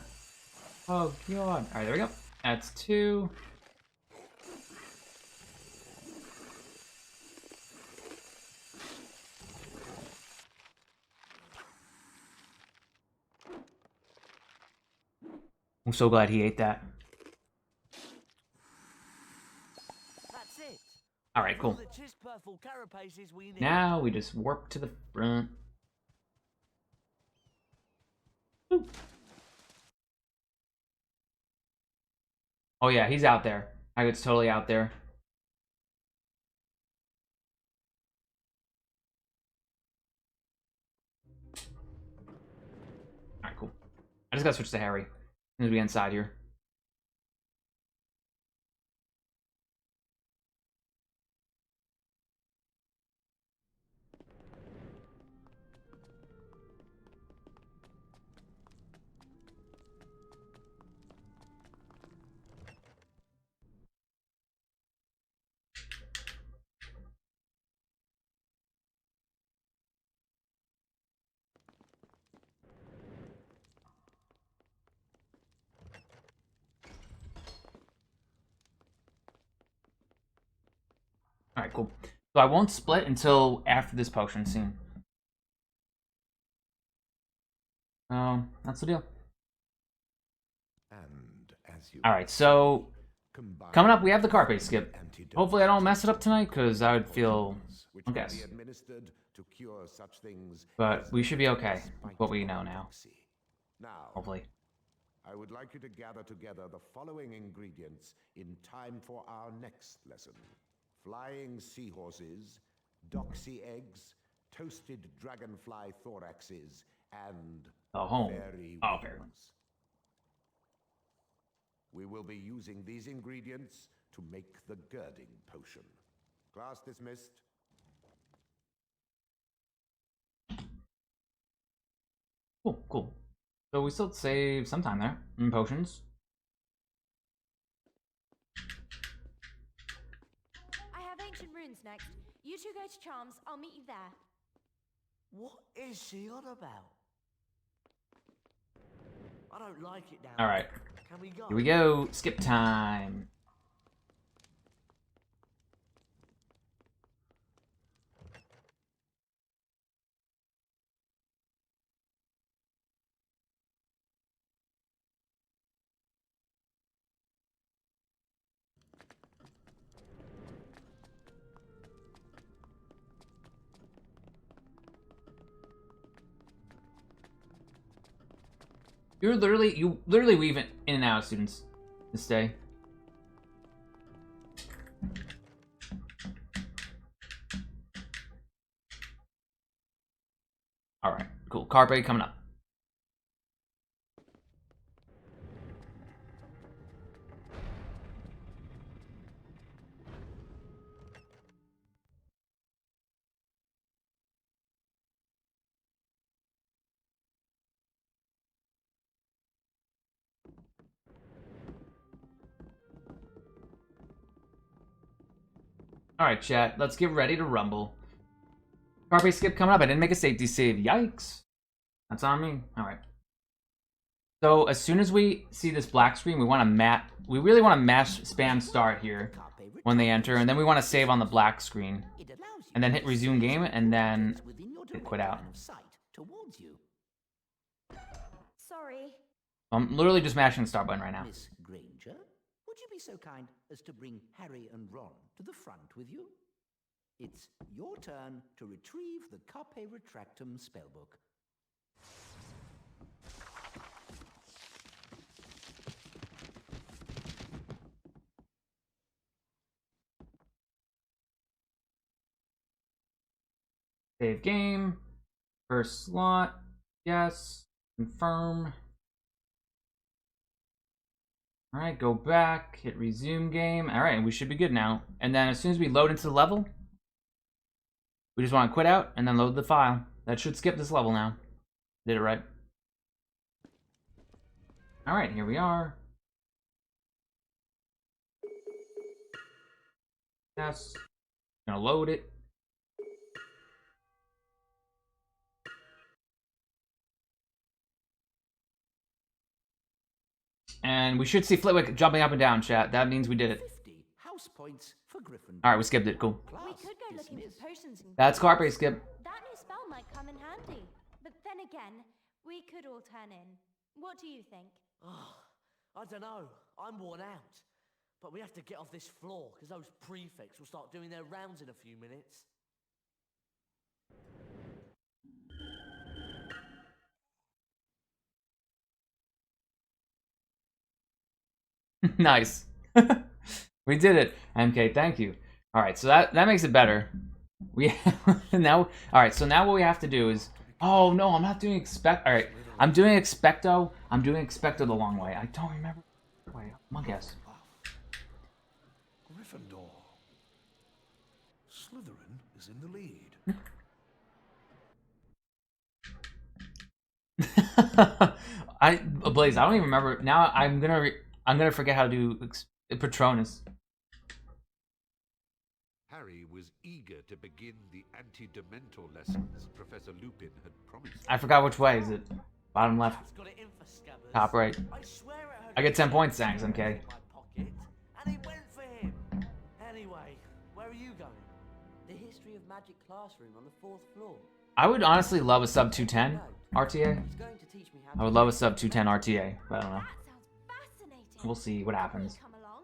Oh, God. Alright, there we go. That's 2. I'm so glad he ate that. That's it. Alright, cool. The Chispurfle carapaces we need. Now we just warp to the front. Ooh. Oh yeah, he's out there. Hagrid's totally out there. Alright, cool. I just gotta switch to Harry. As soon as we get inside here. Alright, cool. So I won't split until after this potion scene. That's the deal. Alright, so coming up we have the carpet skip. Hopefully I don't mess it up tonight, because I would feel, I guess. But we should be okay with what we know now. Hopefully. I would like you to gather together the following ingredients in time for our next lesson. flying seahorses, doxy eggs, toasted dragonfly thoraxes, and fairy wings. We will be using these ingredients to make the girding potion. Class dismissed. Cool, cool. So we still save some time there in potions. I have ancient runes next. You two go to charms. I'll meet you there. What is she on about? I don't like it now. All right. Can we go? Here we go. Skip time. You literally weave in and out, students, this day. All right, cool. Carpe coming up. Alright, chat. Let's get ready to rumble. Carpe skip coming up. I didn't make a safety save. Yikes. That's on me. Alright. So, as soon as we see this black screen, we really want to mash spam start here when they enter, and then we want to save on the black screen. And then hit resume game, and then hit quit out. Sorry. I'm literally just mashing the start button right now. Miss Granger, would you be so kind as to bring Harry and Ron to the front with you? It's your turn to retrieve the Carpe Retractum spellbook. Save game. First slot. Yes. Confirm. Alright, go back, hit resume game. Alright, we should be good now. And then as soon as we load into the level, we just want to quit out and then load the file. That should skip this level now. Did it right. Alright, here we are. Yes. Gonna load it. And we should see Flitwick jumping up and down, chat. That means we did it. 50 house points for Gryffindor. Alright, we skipped it. Cool. We could go looking for potions and That's Carpe skip. that new spell might come in handy. But then again, we could all turn in. What do you think? Oh, I don't know. I'm worn out. But we have to get off this floor, because those prefects will start doing their rounds in a few minutes. Nice. We did it. MK, thank you. Alright, so that makes it better. We now alright, so now what we have to do is oh no, I'm not doing alright. I'm doing expecto. I'm doing expecto the long way. I don't remember. Wait, I'm gonna guess. Gryffindor. Slytherin is in the lead. Blaze, I don't even remember. Now I'm gonna forget how to do Patronus. Harry was eager to begin the anti-dementor lessons Professor Lupin had promised. I forgot which way. Is it bottom left? Got it in for Scabbers. Top right. I swear it I get 10 points, thanks, MK. in my pocket, and it went for him. Anyway, where are you going? The history of magic classroom on the 4th floor. I would honestly love a sub 210 RTA. He's going to teach me how I would love a sub 210 RTA, but I don't know. That sounds fascinating. We'll see what happens. Come along.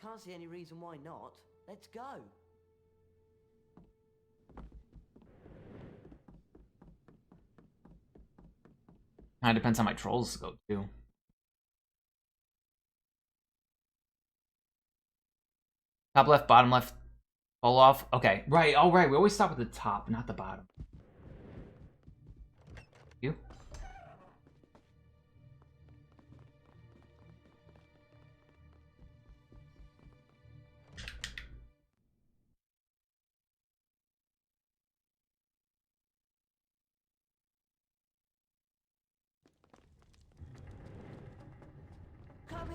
Can't see any reason why not. Let's go. Kind of depends how my trolls go too. Top left, bottom left. Fall off. Okay, right. Oh, right. We always stop at the top, not the bottom. You?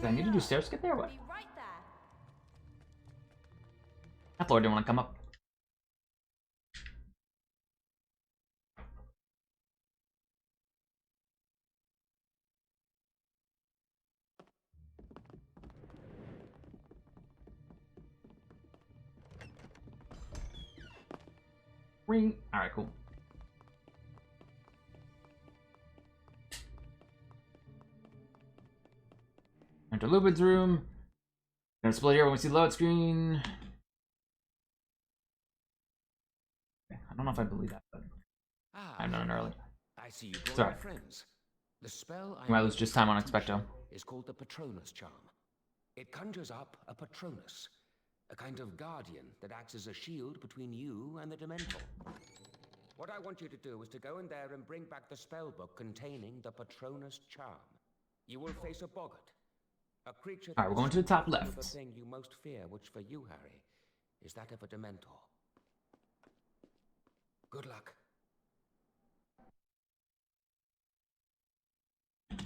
Do I need to do stairs to get there? What? Be right there. That floor didn't want to come up. Ring. Alright, cool. Enter Lupin's room. Gonna split here when we see the load screen. Okay, I don't know if I believe that, but I'm done early. I see you brought Sorry. my friends. The spell I might lose just time on Expecto. is called the Patronus charm. It conjures up a Patronus, a kind of guardian that acts as a shield between you and the Dementor. What I want you to do is to go in there and bring back the spell book containing the Patronus charm. You will face a boggart, a creature. All right, we're going to the top left. The thing you most fear, which for you, Harry, is that of a Dementor. Good luck.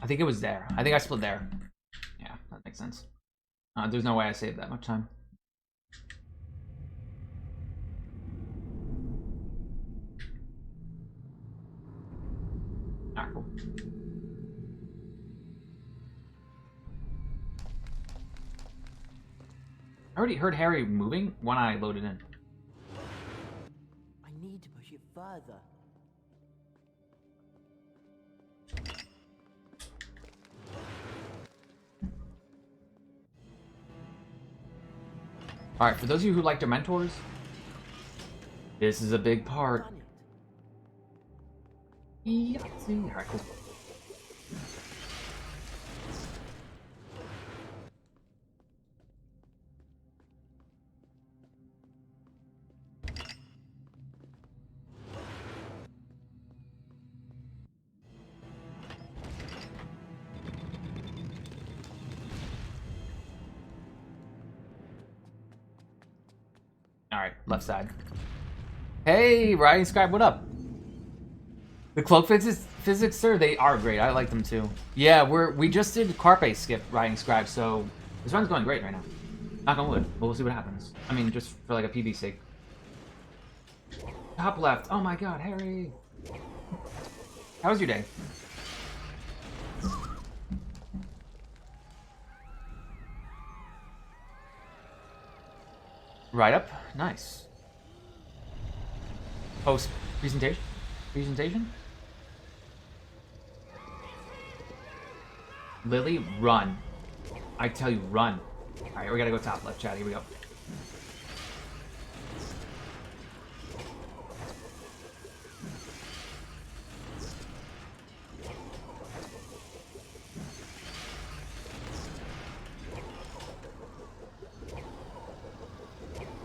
I think it was there. I think I split there. Yeah, that makes sense. There's no way I saved that much time. Alright, cool. I already heard Harry moving when I loaded in. I need to push it further. Alright, for those of you who like Dementors, this is a big part. Yeah, alright, cool. Alright, left side. Hey, Riding Scribe, what up? The cloak physics, sir, they are great. I like them too. Yeah, we just did Carpe skip Riding Scribe, so this run's going great right now. Knock on wood, but we'll see what happens. I mean, just for like a PB sake. Top left. Oh my god, Harry. How was your day? Right up. Nice. Post presentation? Presentation? Lily, run. I tell you, run. Alright, we gotta go top left, chat. Here we go.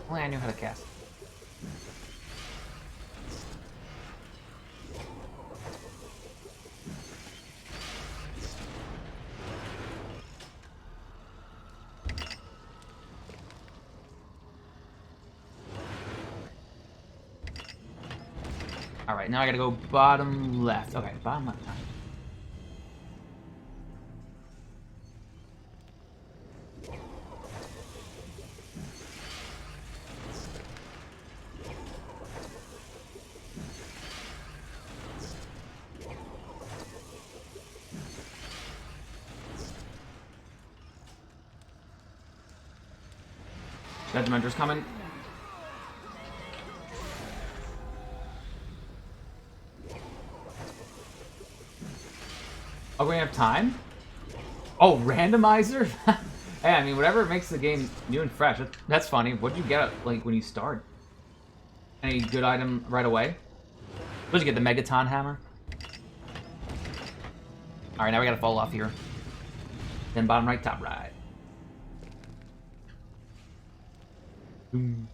Only I knew how to cast. Alright, now I gotta go bottom left. Okay, bottom left. That Dementor's coming. Oh, we have time? Oh, randomizer? Hey, I mean, whatever makes the game new and fresh. That's funny. What'd you get, like, when you start? Any good item right away? What'd you get, the Megaton Hammer? Alright, now we gotta fall off here. Then bottom right, top right. Boom.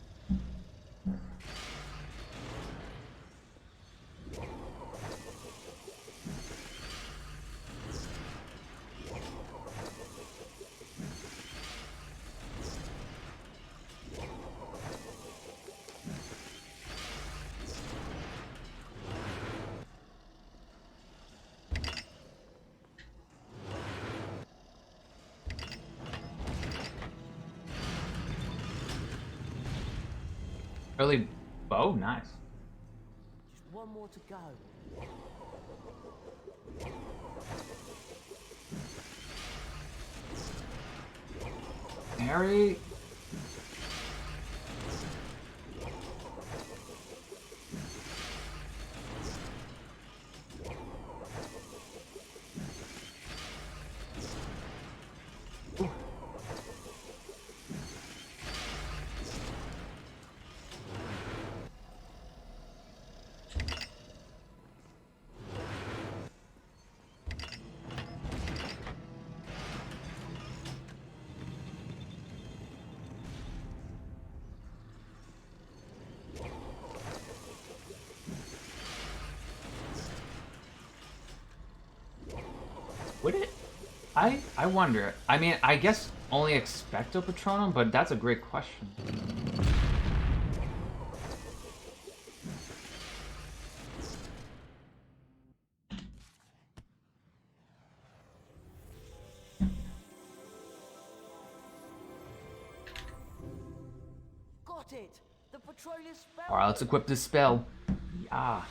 Early bow, nice. Just one more to go. Harry. Would it? I wonder. I mean, I guess only Expecto Patronum, but that's a great question. Got it! The Patronus spell! Alright, let's equip this spell. Yeah.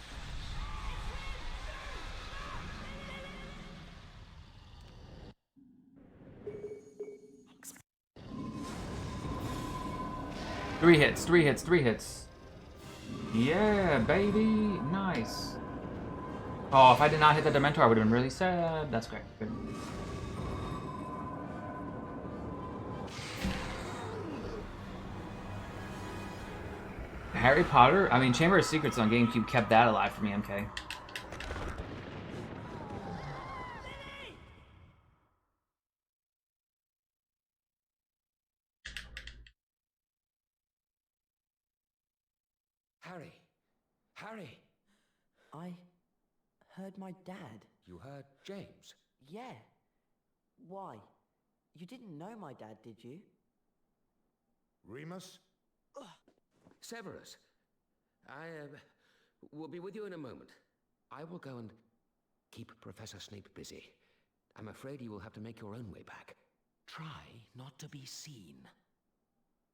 Three hits, 3 hits, 3 hits. Yeah, baby. Nice. Oh, if I did not hit the Dementor, I would have been really sad. That's great. Good. Harry Potter? I mean, Chamber of Secrets on GameCube kept that alive for me, MK. Harry! Harry! I heard my dad. You heard James? Yeah. Why? You didn't know my dad, did you? Remus? Severus, I will be with you in a moment. I will go and keep Professor Snape busy. I'm afraid you will have to make your own way back. Try not to be seen.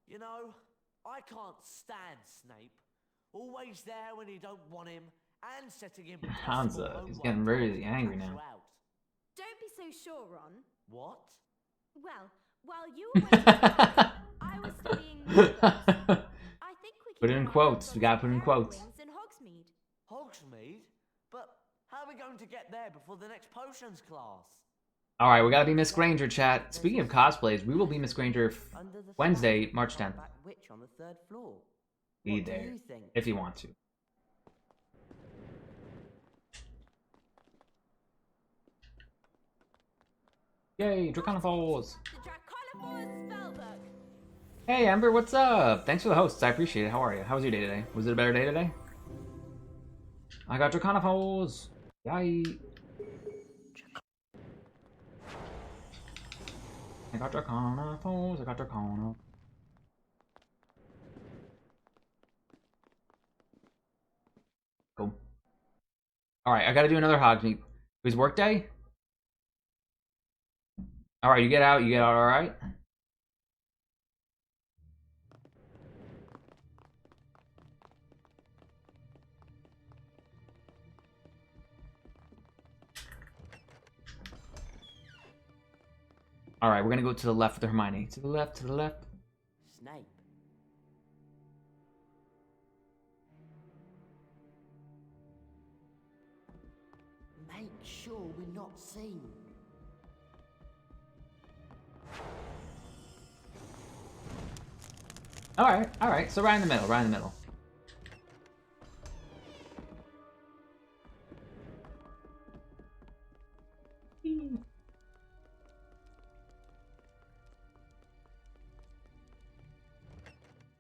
You know, I can't stand Snape. Always there when you don't want him, and setting impossible Hansa, he's homework getting really to angry catch now. you out. Don't be so sure, Ron. What? Well, while you were waiting for me, I was studying new books. I think we can Put it get in our quotes. hands We on gotta some put it in fairy quotes. wings in Hogsmeade. Hogsmeade? But how are we going to get there before the next potions class? Alright, we gotta be Miss Granger, chat. Speaking of cosplays, we will be Miss Granger Under the Wednesday, stairs, March right 10th. back witch on the 3rd floor. Be What do there. you think? If you want to. Yay, Draconiphals! The Draconiphorus spellbook. Hey Amber, what's up? Thanks for the hosts, I appreciate it. How are you? How was your day today? Was it a better day today? I got Draconiphals! Yay! I got Draconiphals, I got Draconiphals. Cool. Alright, I gotta do another Hogsmeade. Who's work day? Alright, you get out alright? Alright, we're gonna go to the left with the Hermione. To the left, to the left. Snape. Make sure we're not seen. Alright, so right in the middle, right in the middle.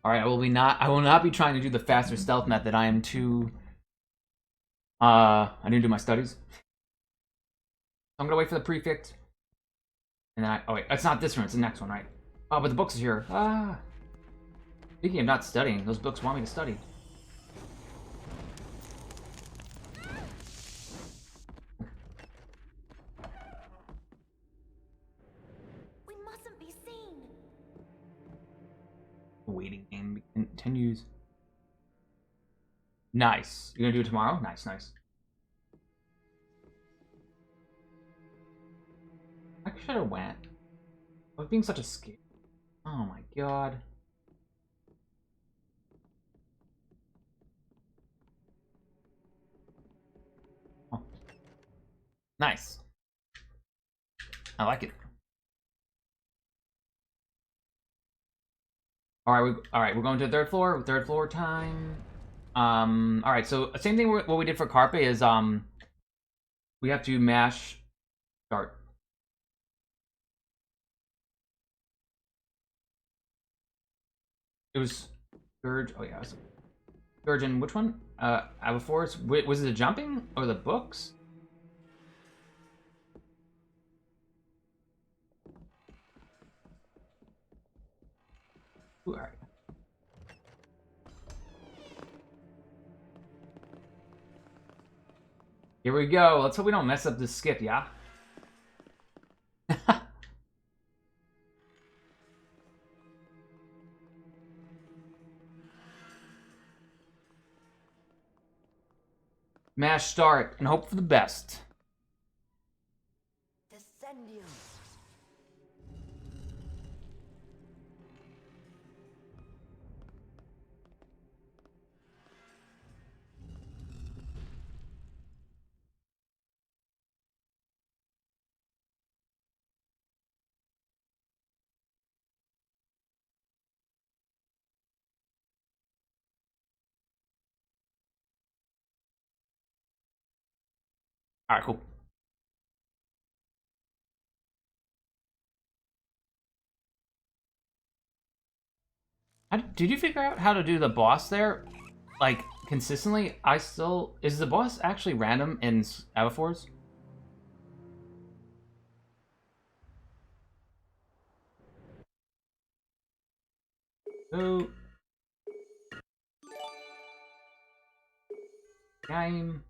Alright, I will not be trying to do the faster stealth method. I am too I didn't do my studies. I'm gonna wait for the prefix. And then oh wait, it's not this one, it's the next one, right? Oh, but the books are here. Ah. Speaking of not studying, those books want me to study. We mustn't be seen. The waiting game continues. Nice. You're gonna do it tomorrow? Nice, nice. I should have went. I was being such a scare. Oh my god. Oh. Nice. I like it. Alright, we're going to the third floor. Third floor time. Alright, so same thing what we did for Carpe is we have to mash start. It was Scourge. Oh yeah, Scourge and which one? Aberforce. Was it the jumping or the books? Ooh, all right. Here we go. Let's hope we don't mess up this skip, yeah? Mash start and hope for the best. Descendium. Alright, cool. Did you figure out how to do the boss there? Like, consistently? Is the boss actually random in Aberforce? So... Game...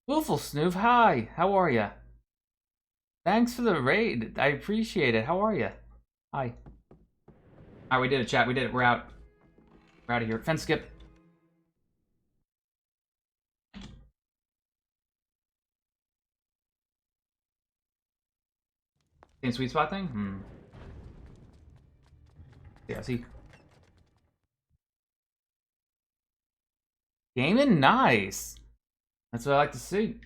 Willful Snoof, hi! How are ya? Thanks for the raid. I appreciate it. How are ya? Hi. Alright, we did it, chat. We did it. We're out. We're out of here. Fence skip. Same sweet spot thing? Yeah, see. Gaming? Nice! That's what I like to see.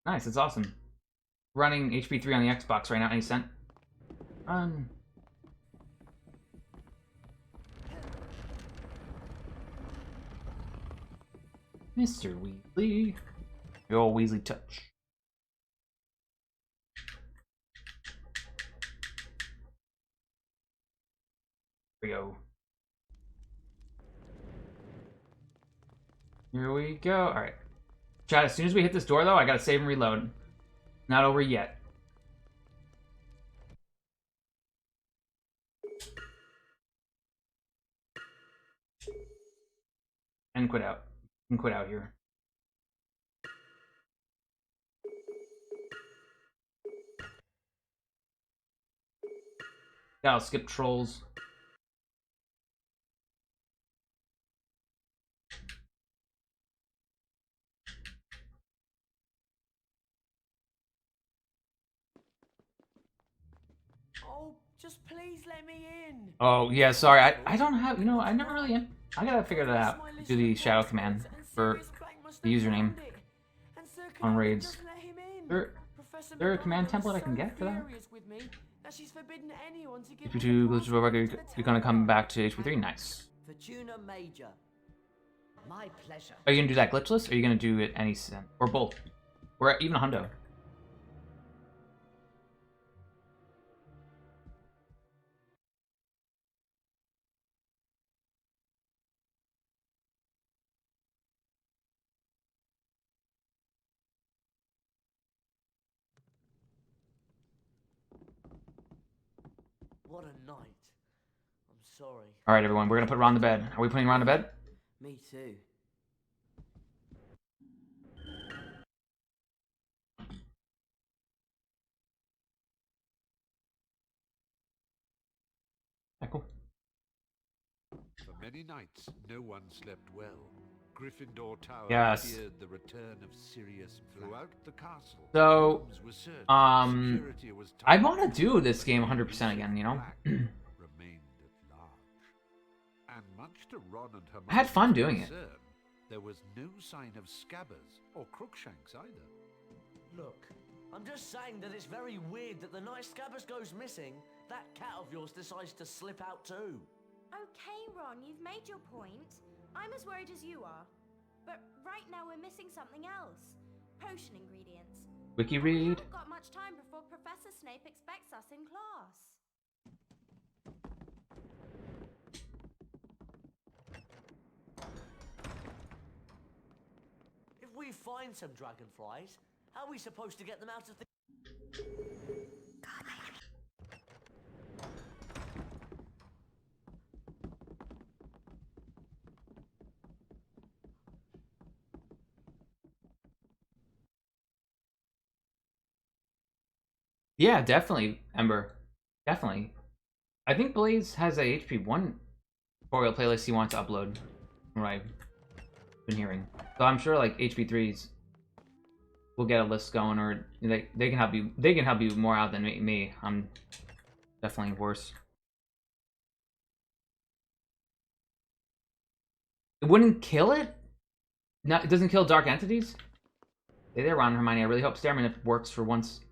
Nice, that's awesome. Running HP 3 on the Xbox right now, any cent? Run. Mr. Weasley. Your old Weasley touch. Here we go. Here we go. Alright. Chat, as soon as we hit this door, though, I gotta save and reload. Not over yet. And quit out. And quit out here. Yeah, I'll skip trolls. Oh, just please let me in. Oh, yeah, sorry. I don't have, I never really, I gotta figure that out. Do the shadow command for the username on raids. Is there a command template I can get for that? HP2 glitches over, you're gonna come back to HP3? Nice. Fortuna Major. My pleasure. Are you gonna do that glitchless, or are you gonna do it any cent? Or both? Or even a hundo? what a night. I'm sorry. Alright, everyone, we're gonna put Ron to bed. Are we putting Ron to bed? Me too. Yeah, cool. For many nights, no one slept well. Gryffindor Tower Yes. feared the return of Sirius throughout the castle. So, Rooms were searched, security was I tightened, want to do this game 100% again, you know? Black remained at large. And much to Ron and Hermione's I had fun doing it. concern, there was no sign of Scabbers or Crookshanks either. Look, I'm just saying that it's very weird that the night Scabbers goes missing, that cat of yours decides to slip out too. Okay, Ron, you've made your point. I'm as worried as you are. But right now we're missing something else. Potion ingredients. Wiki We read. haven't got much time before Professor Snape expects us in class. If we find some dragonflies, how are we supposed to get them out of the... Yeah, definitely, Ember. Definitely. I think Blaze has a HP1 tutorial playlist he wants to upload. From what I've been hearing. So I'm sure like HP3s will get a list going, or they can help you. They can help you more out than me. I'm definitely worse. It wouldn't kill it? No, it doesn't kill dark entities? Hey there, Ron and Hermione. I really hope Stairman works for once.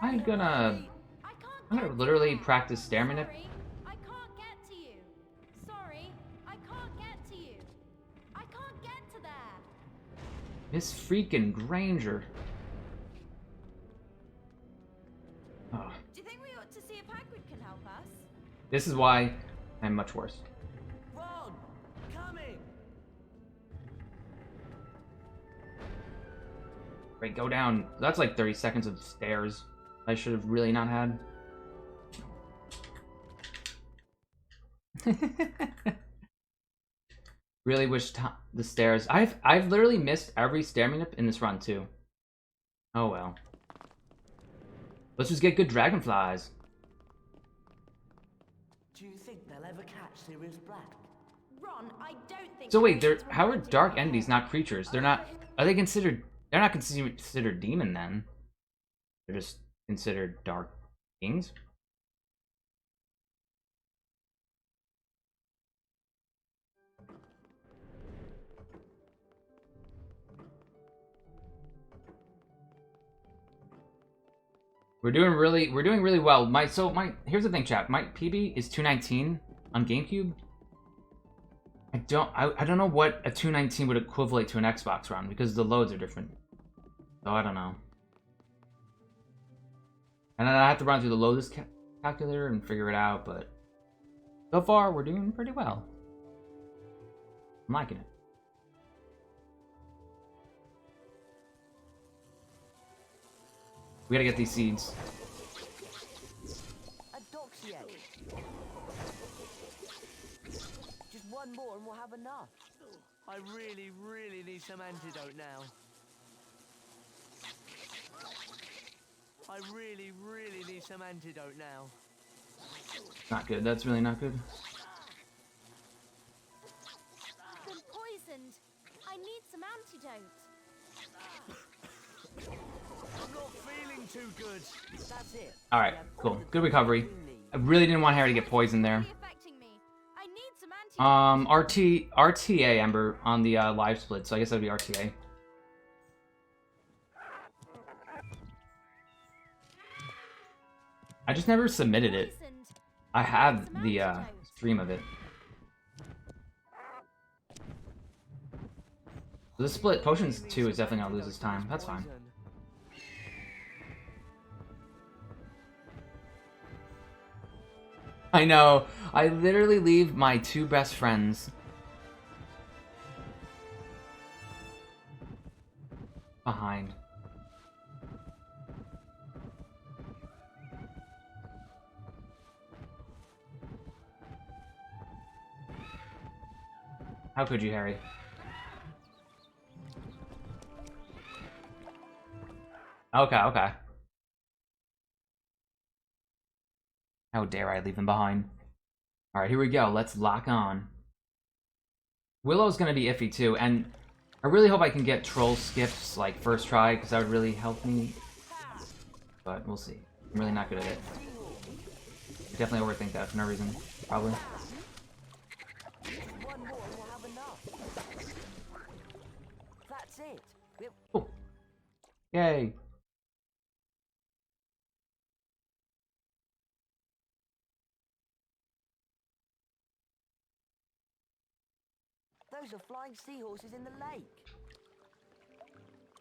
I'm gonna literally practice Stairman. Sorry, I can't get to you. Sorry, I can't get to you. I can't get to there. Miss freaking Granger. Oh, Do you think we ought to see if Hagrid can help us? this is why I'm much worse. Ron! Coming! Right, go down. That's like 30 seconds of stairs. I should have really not had. Really wish the stairs. I've literally missed every stairman in this run too. Oh well. Let's just get good dragonflies. Do you think they'll ever catch Sirius Black? Ron, I don't think... So wait, Hagrid's how are reminding dark me. entities not creatures? They're not. Are they considered? They're not considered demon then. They're just considered dark beings. We're doing really well. Here's the thing, chat. My PB is 219 on GameCube. I don't know what a 219 would equivalent to an Xbox run because the loads are different. So I don't know. And then I have to run through the loaders calculator and figure it out, but so far we're doing pretty well. I'm liking it. We gotta get these seeds. A doxy egg. Just one more and we'll have enough. I really need some antidote now. I really need some antidote now. Not good. That's really not good. I've been poisoned. I need some antidote. I'm not feeling too good. That's it. All right, cool. Good recovery. I really didn't want Harry to get poisoned there. It's affecting me. I need some antidote. RTA Ember on the live split, so I guess that'd be RTA. I just never submitted it. Poisoned. I need have some the antidote. stream of it. The split potions 2 is definitely gonna lose this time. That's fine. Poison. I know. I literally leave my two best friends behind. How could you, Harry? Okay, okay. How dare I leave him behind? Alright, here we go. Let's lock on. Willow's gonna be iffy too, and I really hope I can get troll skips, like, first try, because that would really help me. But we'll see. I'm really not good at it. Definitely overthink that for no reason, probably. One more and we'll have enough. That's it. Oh. Yay. Those are flying seahorses in the lake.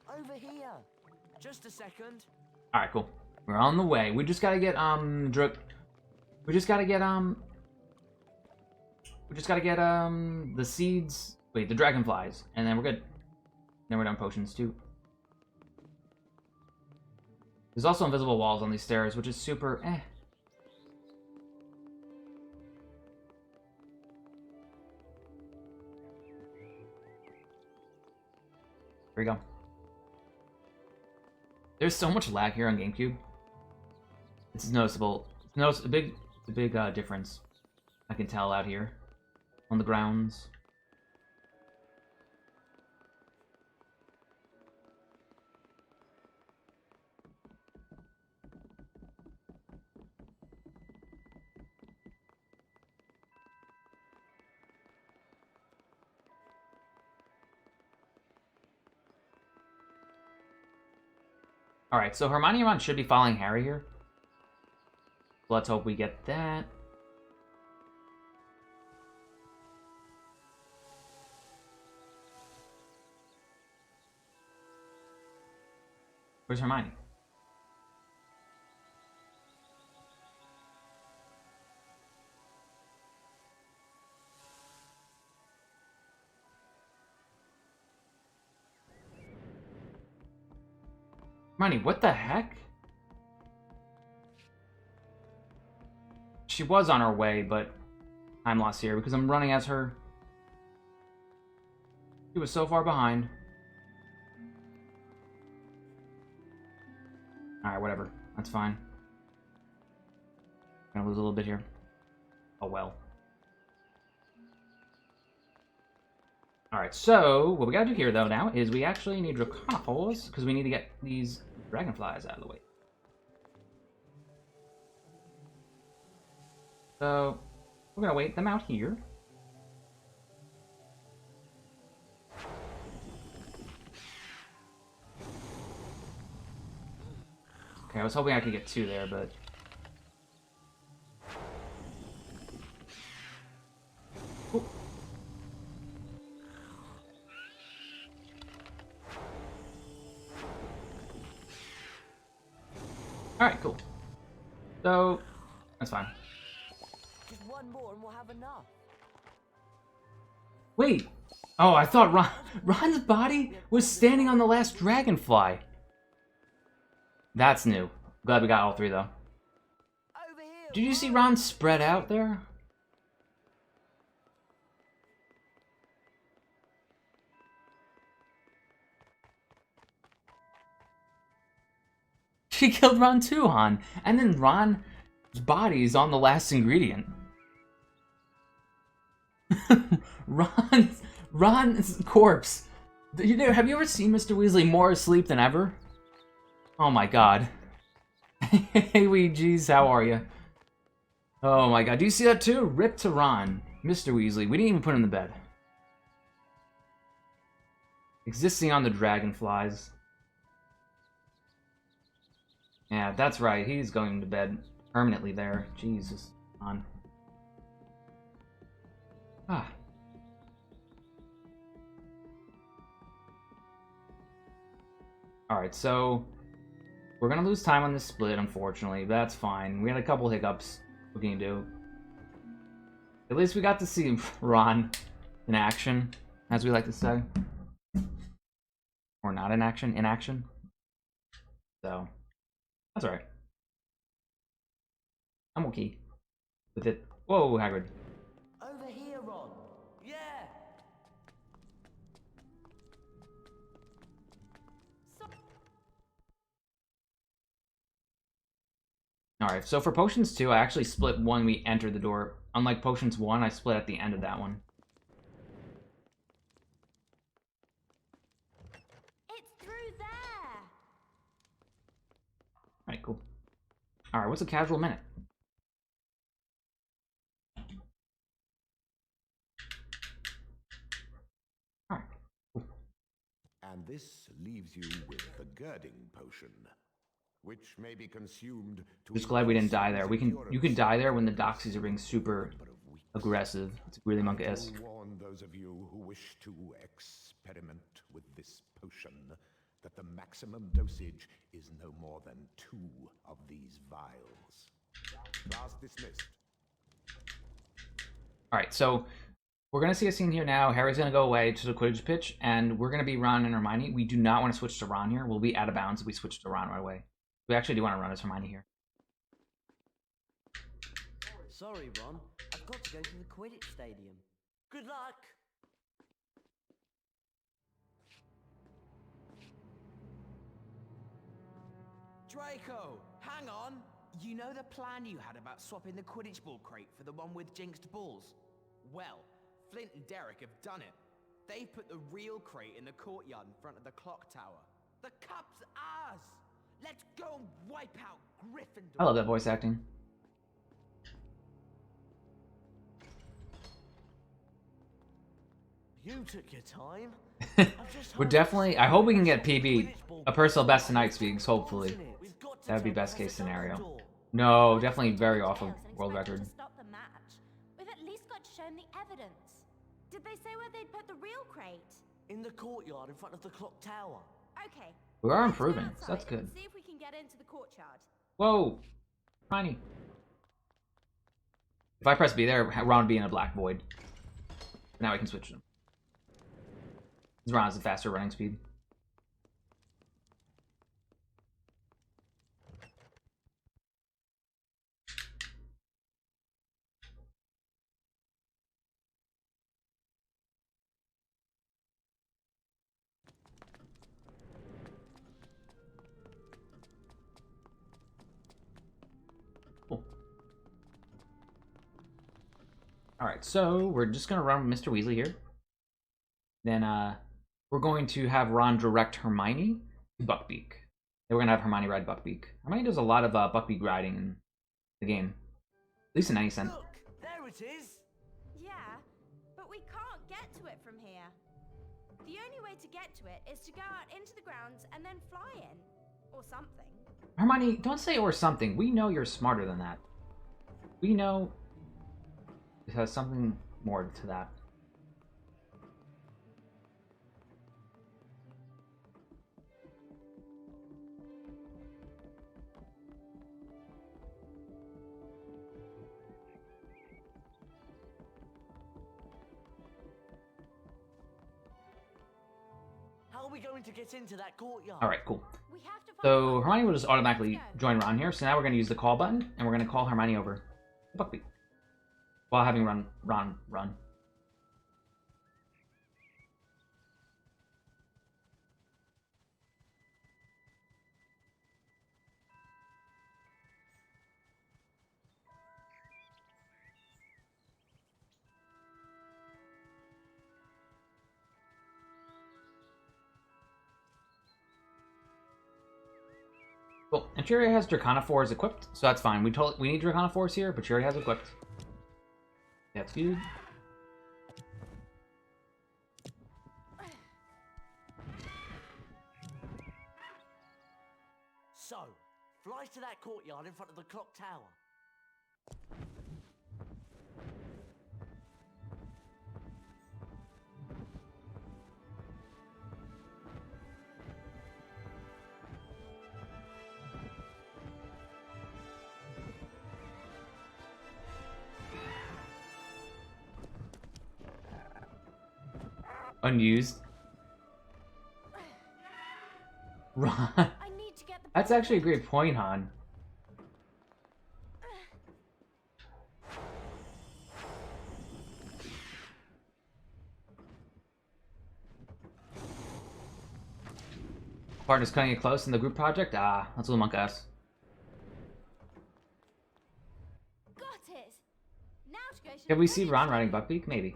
Over here. Just a second. Alright, cool. We're on the way. We just gotta get, We just gotta get, the seeds... Wait, the dragonflies. And then we're good. Then we're done potions, too. There's also invisible walls on these stairs, which is super, eh. Here we go. There's so much lag here on GameCube. It's noticeable. It's a big difference. I can tell out here on the grounds. Alright, so Hermione and Ron should be following Harry here. Let's hope we get that. Where's Hermione? Hermione, what the heck? She was on her way, but I'm lost here because I'm running as her. She was so far behind. Alright, whatever. That's fine. Gonna lose a little bit here. Oh well. Alright, so what we gotta do here though now is we actually need Draconophores because we need to get these dragonflies out of the way. So we're gonna wait them out here. Okay, I was hoping I could get two there, but ooh. Alright, cool. So that's fine. Just one more and we'll have enough. Wait! Oh, I thought Ron's body was standing on the last dragonfly. That's new. Glad we got all three, though. Over here. Did you see Ron spread out there? She killed Ron too, Han. And then Ron's body is on the last ingredient. Ron's corpse. Have you ever seen Mr. Weasley more asleep than ever? Oh my god. Hey Ouija's, how are you? Oh my god, do you see that too? Rip to Ron. Mr. Weasley, we didn't even put him in the bed. Existing on the dragonflies. Yeah, that's right, he's going to bed permanently there. Jesus, Ron. Ah. Alright, so we're gonna lose time on this split, unfortunately. But that's fine. We had a couple hiccups. What can you do? At least we got to see Ron in action, as we like to say. Or not in action, in action. So, that's alright. I'm okay with it. Whoa, Hagrid. Over here, Ron. Yeah. Alright, so for potions 2, I actually split when we entered the door. Unlike potions 1, I split at the end of that one. It's through there. Alright, cool. Alright, what's a casual minute? Alright, cool. And this leaves you with the girding potion, which may be consumed to Just glad we didn't die increase there. You can endurance die there when the doxies are being super number of weeks. aggressive. It's really I monk-esque. do warn those of you who wish to experiment with this potion that the maximum dosage is no more than 2 of these vials. Class dismissed. Alright, so we're going to see a scene here now. Harry's going to go away to the Quidditch pitch, and we're going to be Ron and Hermione. We do not want to switch to Ron here. We'll be out of bounds if we switch to Ron right away. We actually do want to run as Hermione here. Sorry, Ron. I've got to go to the Quidditch stadium. Good luck! Draco, hang on! You know the plan you had about swapping the Quidditch ball crate for the one with jinxed balls? Well, Flint and Derek have done it. They've put the real crate in the courtyard in front of the clock tower. The cup's ours! Let's go and wipe out Gryffindor! I love that voice acting. You took your time. We're definitely... I hope we can get PB, a personal best tonight speaks, hopefully. That would be best case scenario. No, definitely very off of world record. To stop the match. We've at least got to show them the evidence. Did they say where they'd put the real crate? In the courtyard in front of the clock tower. Okay. We are let's go improving, so that's outside good. and see if we can get into the courtyard. Whoa! Tiny. If I press B there, Ron would be in a black void. Now we can switch them. Ron has a faster running speed. Cool. Alright, so we're just gonna run Mr. Weasley here. Then we're going to have Ron direct Hermione to Buckbeak. Then we're gonna have Hermione ride Buckbeak. Hermione does a lot of Buckbeak riding in the game. At least in any sense. Look, there it is. Yeah, but we can't get to it from here. The only way to get to it is to go out into the grounds and then fly in. Or something. Hermione, don't say or something. We know you're smarter than that. We know it has something more to that. How are we going to get into that courtyard? Alright, cool. We have to find So Hermione will just automatically Let's go. join Ron here. So now we're going to use the call button, and we're going to call Hermione over to Buckbeak. While having Ron run. Cool. And she already has Draconiphores equipped, so that's fine. We need Draconiphores here, but she already has equipped. That's good. So, fly to that courtyard in front of the clock tower. Unused. Ron. I need to get the That's actually a great point, Han. Partner's cutting it close in the group project? Ah, that's a little monk ass. information. Can we see Ron riding Buckbeak? Maybe.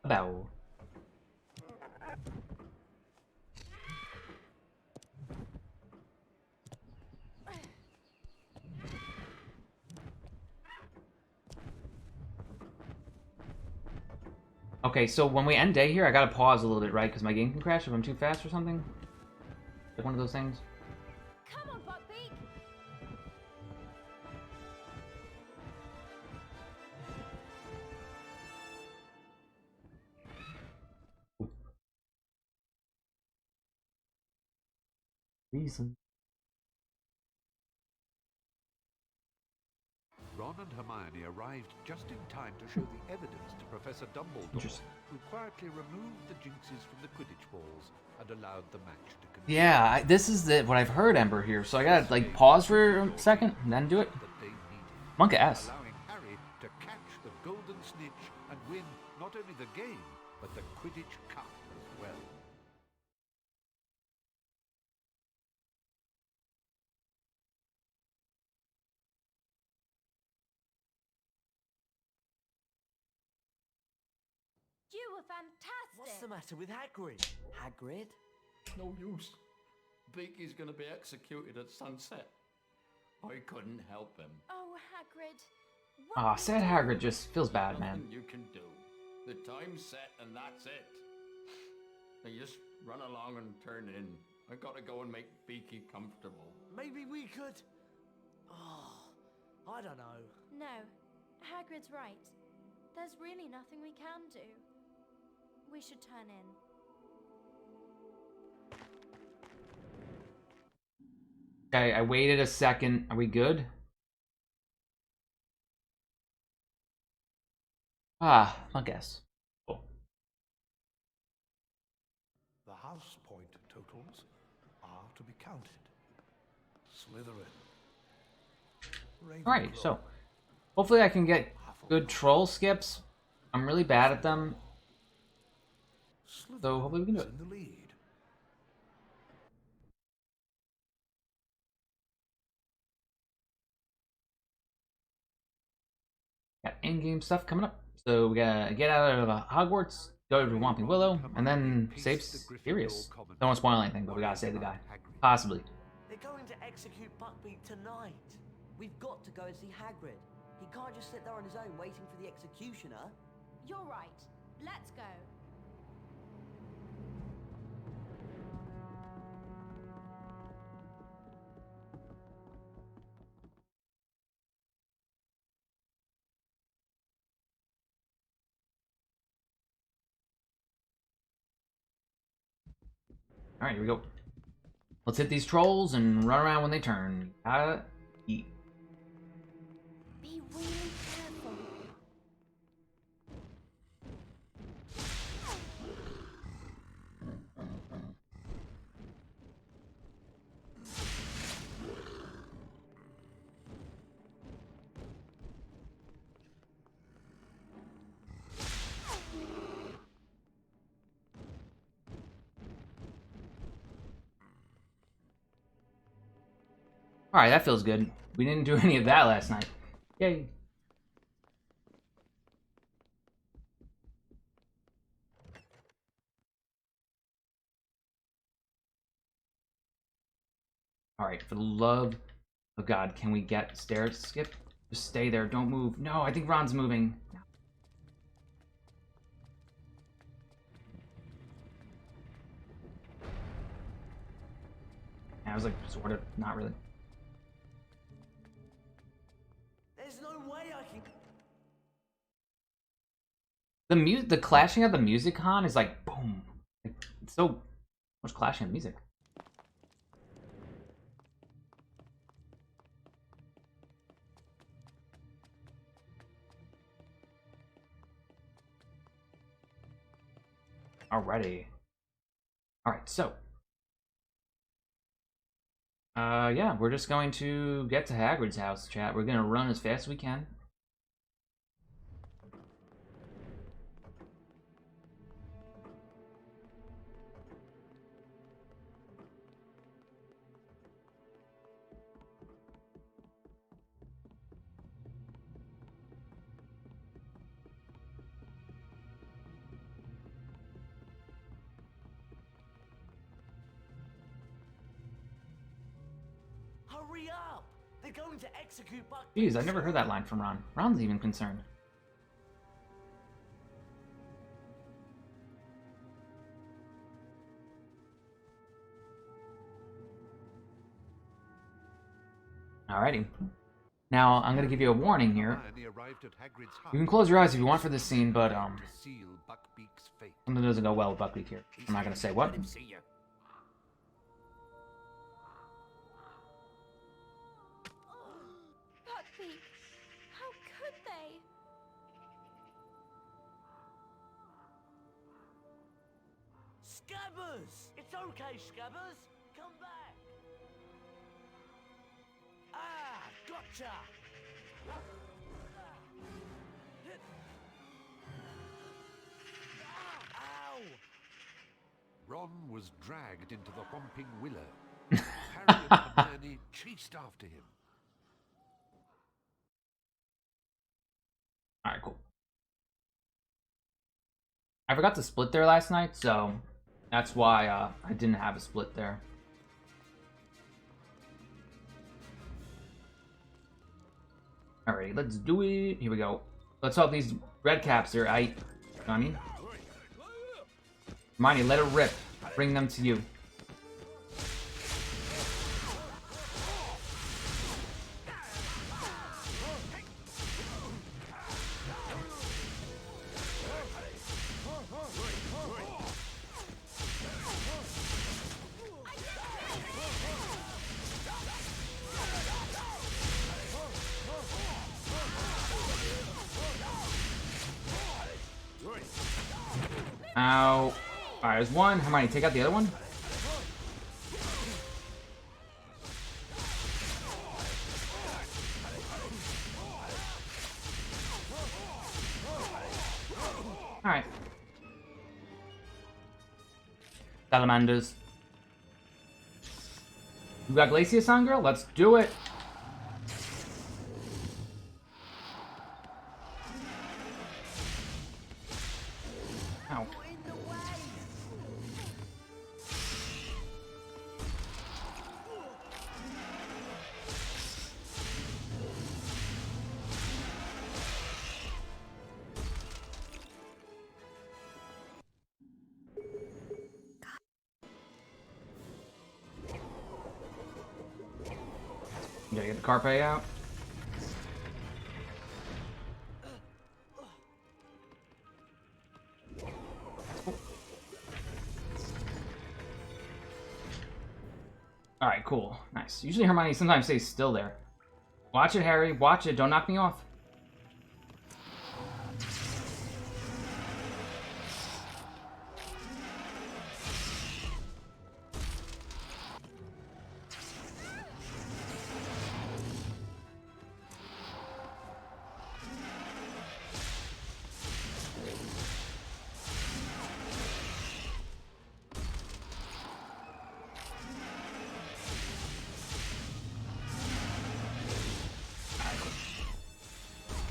About. Okay, so when we end day here, I gotta pause a little bit, right? Because my game can crash if I'm too fast or something. Like one of those things. Come on, Buckbeak. Reason. Ron and Hermione arrived just in time to show the evidence to Professor Dumbledore, who quietly removed the jinxes from the Quidditch balls and allowed the match to continue. Yeah, this is what I've heard, Ember, here. So I gotta, like, pause for a second and then do it. Monka S. Allowing Harry to catch the golden snitch and win not only the game, but the Quidditch Cup as well. You were fantastic. What's the matter with Hagrid? Hagrid? No use. Beaky's gonna be executed at sunset. I couldn't help him. Oh, Hagrid. Aw, sad Hagrid just feels bad, man. Nothing you can do. The time's set and that's it. Now just run along and turn in. I gotta go and make Beaky comfortable. Maybe we could... Oh, I don't know. No, Hagrid's right. There's really nothing we can do. We should turn in. Okay, I waited a second. Are we good? Ah, I guess. Cool. The house point totals are to be counted. Slytherin. Alright, so hopefully I can get good troll skips. I'm really bad at them. So hopefully we can do it. In the lead. Got in-game stuff coming up. So we gotta get out of Hogwarts, go to Whomping Willow, and then save Sirius. Don't want to spoil anything, but we gotta save the guy. Possibly. They're going to execute Buckbeak tonight. We've got to go and see Hagrid. He can't just sit there on his own waiting for the executioner. You're right. Let's go. Alright, here we go. Let's hit these trolls and run around when they turn. Gotta eat. Be really careful. Alright, that feels good. We didn't do any of that last night. Yay. Alright, for the love of God, can we get stairs skip? Just stay there, don't move. No, I think Ron's moving. I was like, sort of, not really. There's no way I can... The clashing of the music con is like, boom. Like, it's so much clashing of music. Alrighty. Alright, so. Yeah, we're just going to get to Hagrid's house, chat. We're gonna run as fast as we can. Hurry up! They're going to execute Buck. Jeez, I never heard that line from Ron. Ron's even concerned. Alrighty. Now, I'm gonna give you a warning here. You can close your eyes if you want for this scene, but, something doesn't go well with Buckbeak here. I'm not gonna say what. Buckbeak, how could they? Scabbers! It's okay, Scabbers. Come back. Ah, gotcha. Ow! Ron was dragged into the Whomping Willow. Harry and Hermione chased after him. Alright, cool. I forgot to split there last night, so that's why I didn't have a split there. Alrighty, let's do it. Here we go. Let's hope these red caps are aight. You know what I mean? Hermione, let it rip. Bring them to you. Ow. Alright, there's one. Hermione, take out the other one. Alright. Salamanders. You got Glacius on, girl? Let's do it. Ow. You gotta get the Carpe out. Alright, cool. Nice. Usually Hermione sometimes stays still there. Watch it, Harry. Watch it. Don't knock me off.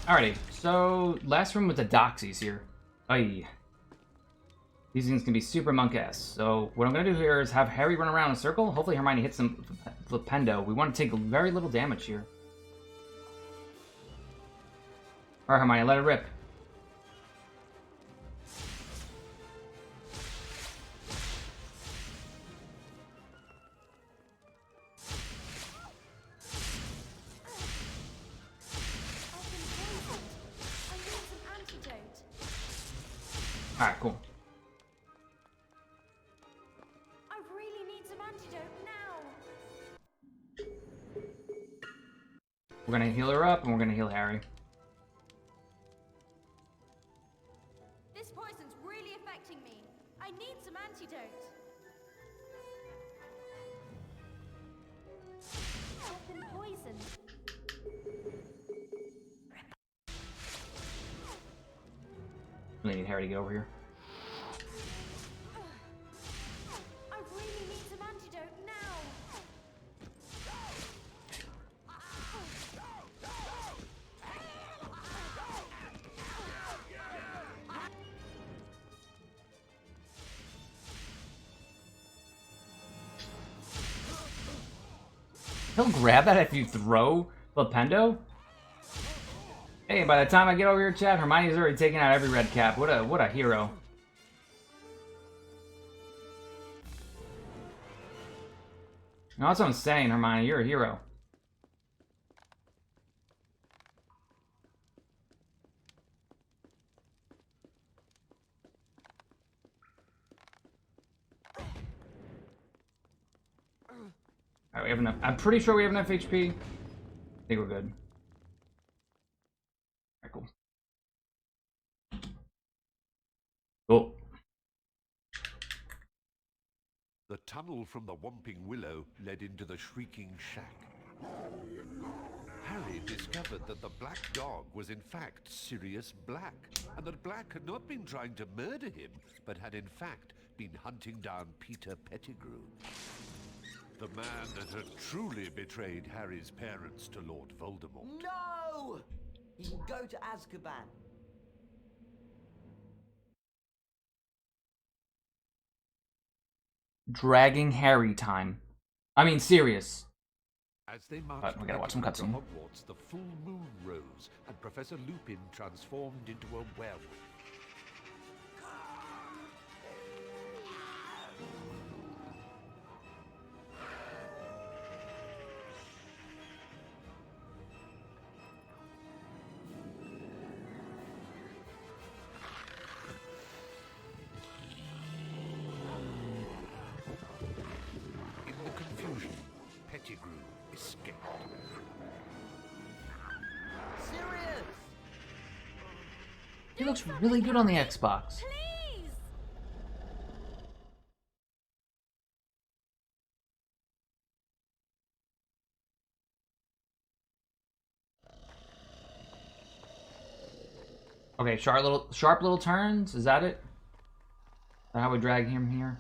Alrighty, so last room with the Doxies here. Aye. These things can be super monk-ass. So what I'm gonna do here is have Harry run around in a circle. Hopefully Hermione hits some Flipendo. We want to take very little damage here. Alright, Hermione, let it rip. Alright, cool. I really need some antidote now. We're gonna heal her up, and we're gonna heal Harry. This poison's really affecting me. I need some antidote. I've been poisoned. We need Harry to get over here. I really need some antidote now. He'll grab that if you throw Flipendo? Hey, by the time I get over here, chat, Hermione's already taken out every red cap. What a hero. No, that's what I'm saying, Hermione. You're a hero. Alright, we have enough. I'm pretty sure we have enough HP. I think we're good. Alright, cool. Cool. The tunnel from the Whomping Willow led into the Shrieking Shack. Harry discovered that the black dog was in fact Sirius Black, and that Black had not been trying to murder him, but had in fact been hunting down Peter Pettigrew. The man that had truly betrayed Harry's parents to Lord Voldemort. No! You can go to Azkaban. Dragging Harry time. I mean, Sirius. As they marched We gotta watch some to cutscene. Hogwarts, the full moon rose, and Professor Lupin transformed into a werewolf. In the confusion, Pettigrew escaped. Sirius! He looks really good on the Xbox. Please! Okay, sharp little turns. Is that it? Is that how we drag him here?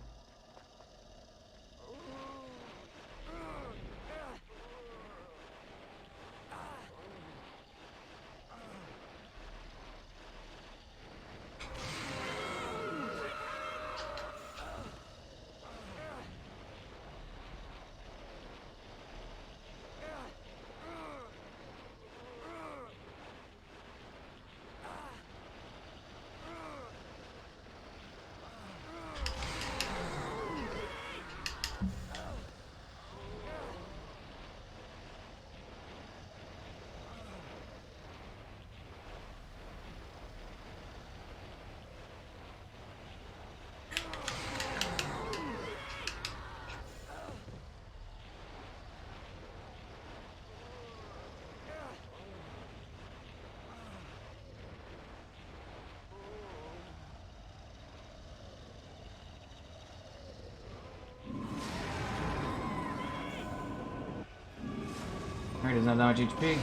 He doesn't have that much HP.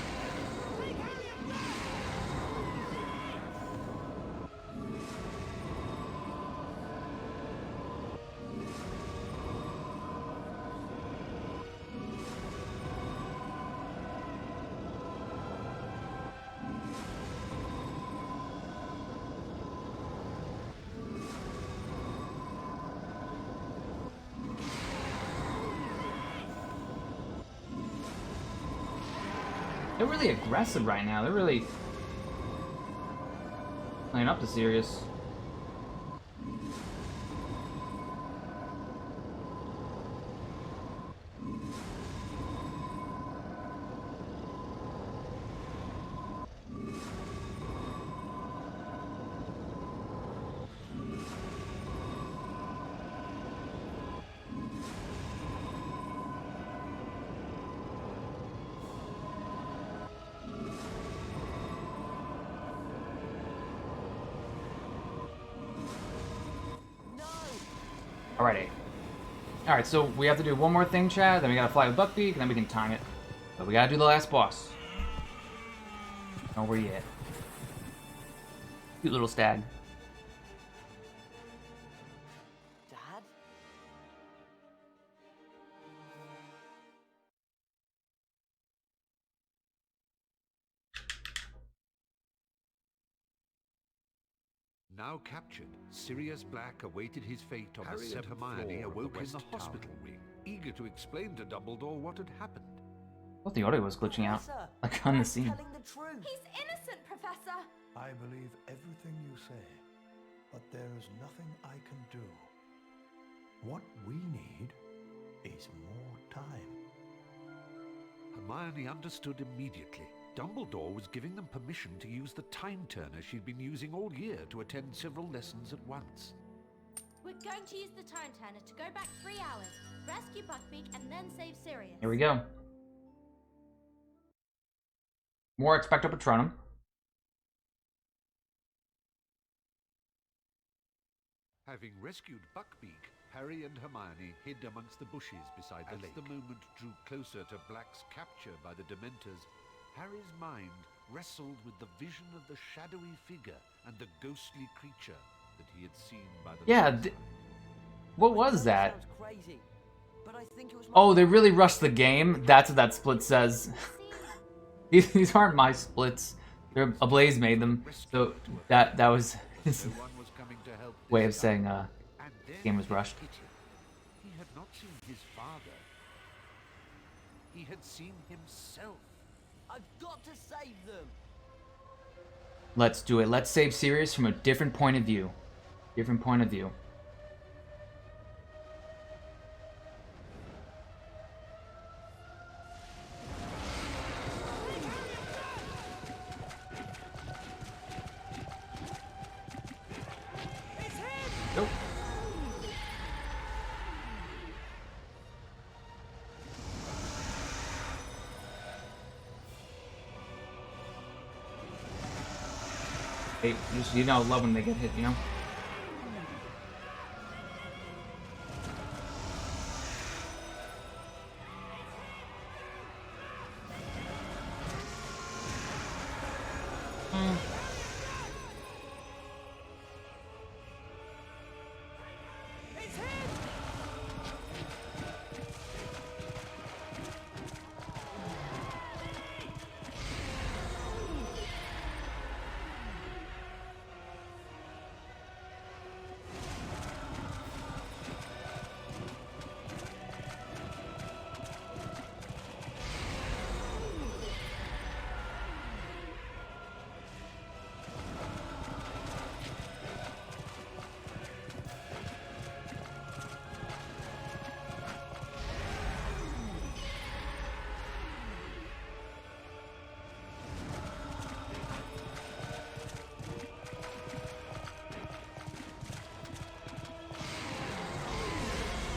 They're really aggressive right now. They're really playing up to Sirius. Alrighty. Alright, so we have to do one more thing, Chad, then we gotta fly with Buckbeak, and then we can time it. But we gotta do the last boss. Oh, where you at? Cute little stag. Dad? Now captured, Sirius Black awaited his fate on Harry the and seventh Hermione floor of the awoke in West the Tower. hospital wing, eager to explain to Dumbledore what had happened. thought the audio was glitching out, like on the scene. Telling the truth. He's innocent, Professor! I believe everything you say, but there is nothing I can do. What we need is more time. Hermione understood immediately. Dumbledore was giving them permission to use the time turner she'd been using all year to attend several lessons at once. We're going to use the time turner to go back 3 hours, rescue Buckbeak, and then save Sirius. Here we go. More Expecto Patronum. Having rescued Buckbeak, Harry and Hermione hid amongst the bushes beside the lake. As the moment drew closer to Black's capture by the Dementors, Harry's mind wrestled with the vision of the shadowy figure and the ghostly creature that he had seen by the Yeah, what was that? Sounds crazy, but I think it was Oh, they really rushed the game? That's what that split says. These aren't my splits. Ablaze made them. So that was his way of saying the game was rushed. He had not seen his father. He had seen himself. I've got to save them. Let's do it. Let's save Sirius from a different point of view. Different point of view. Nope. Hey, you know, love when they get hit, you know?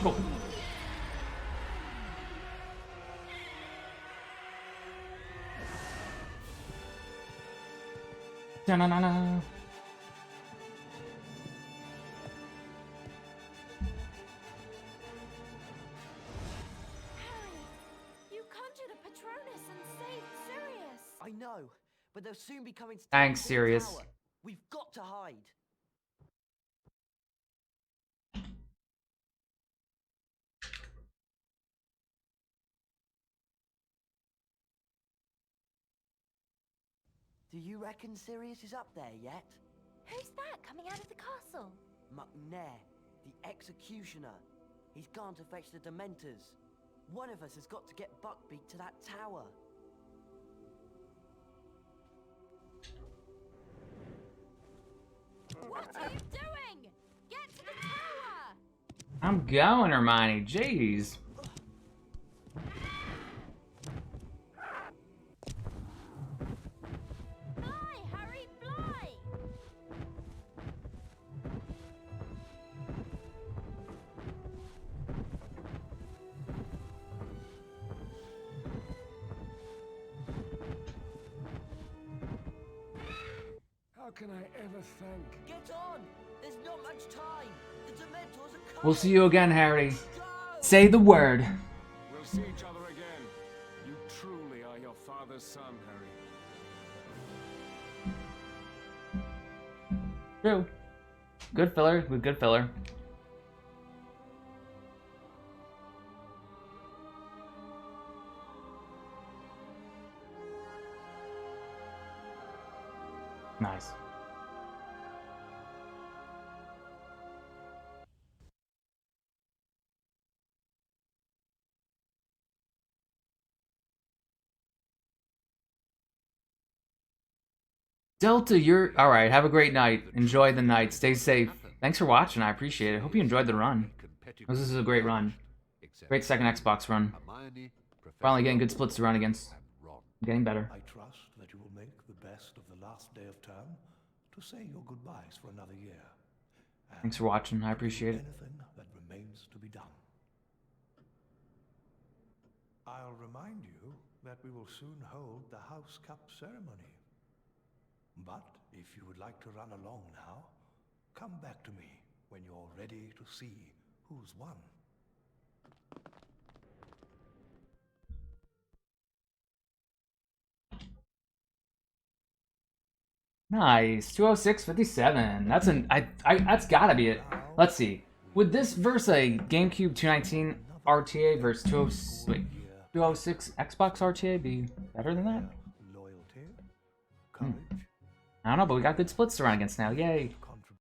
Oh. Da-na-na-na. You conjured a Patronus and saved Sirius. I know, but they'll soon be coming to Thanks, take the Sirius. tower. We've got to hide. Do you reckon Sirius is up there yet? Who's that coming out of the castle? McNair, the executioner. He's gone to fetch the Dementors. One of us has got to get Buckbeak to that tower. What are you doing? Get to the tower! I'm going, Hermione. Jeez. Fly, Harry, fly! How can I ever thank? Get on! There's not much time. The Dementors are coming. We'll see you again, Harry. Say the word. We'll see each other again. You truly are your father's son, Harry. True. Good filler with good filler. Nice. Delta, you're all right. Have a great night. Enjoy the night. Stay safe. Thanks for watching. I appreciate it. Hope you enjoyed the run. This is a great run. Great second Xbox run. Finally getting good splits to run against. Getting better. I trust that you will make the best of the last day of term to say your goodbyes for another year. Thanks for watching. I appreciate it. Anything that remains to be done. I'll remind you that we will soon hold the House Cup ceremony. But if you would like to run along now, come back to me when you're ready to see who's won. Nice. 206.57. That's gotta be it. Let's see. Would this versus a GameCube 219 RTA versus 206 Xbox RTA be better than that? Loyalty, courage, I don't know, but we got good splits to run against now. Yay.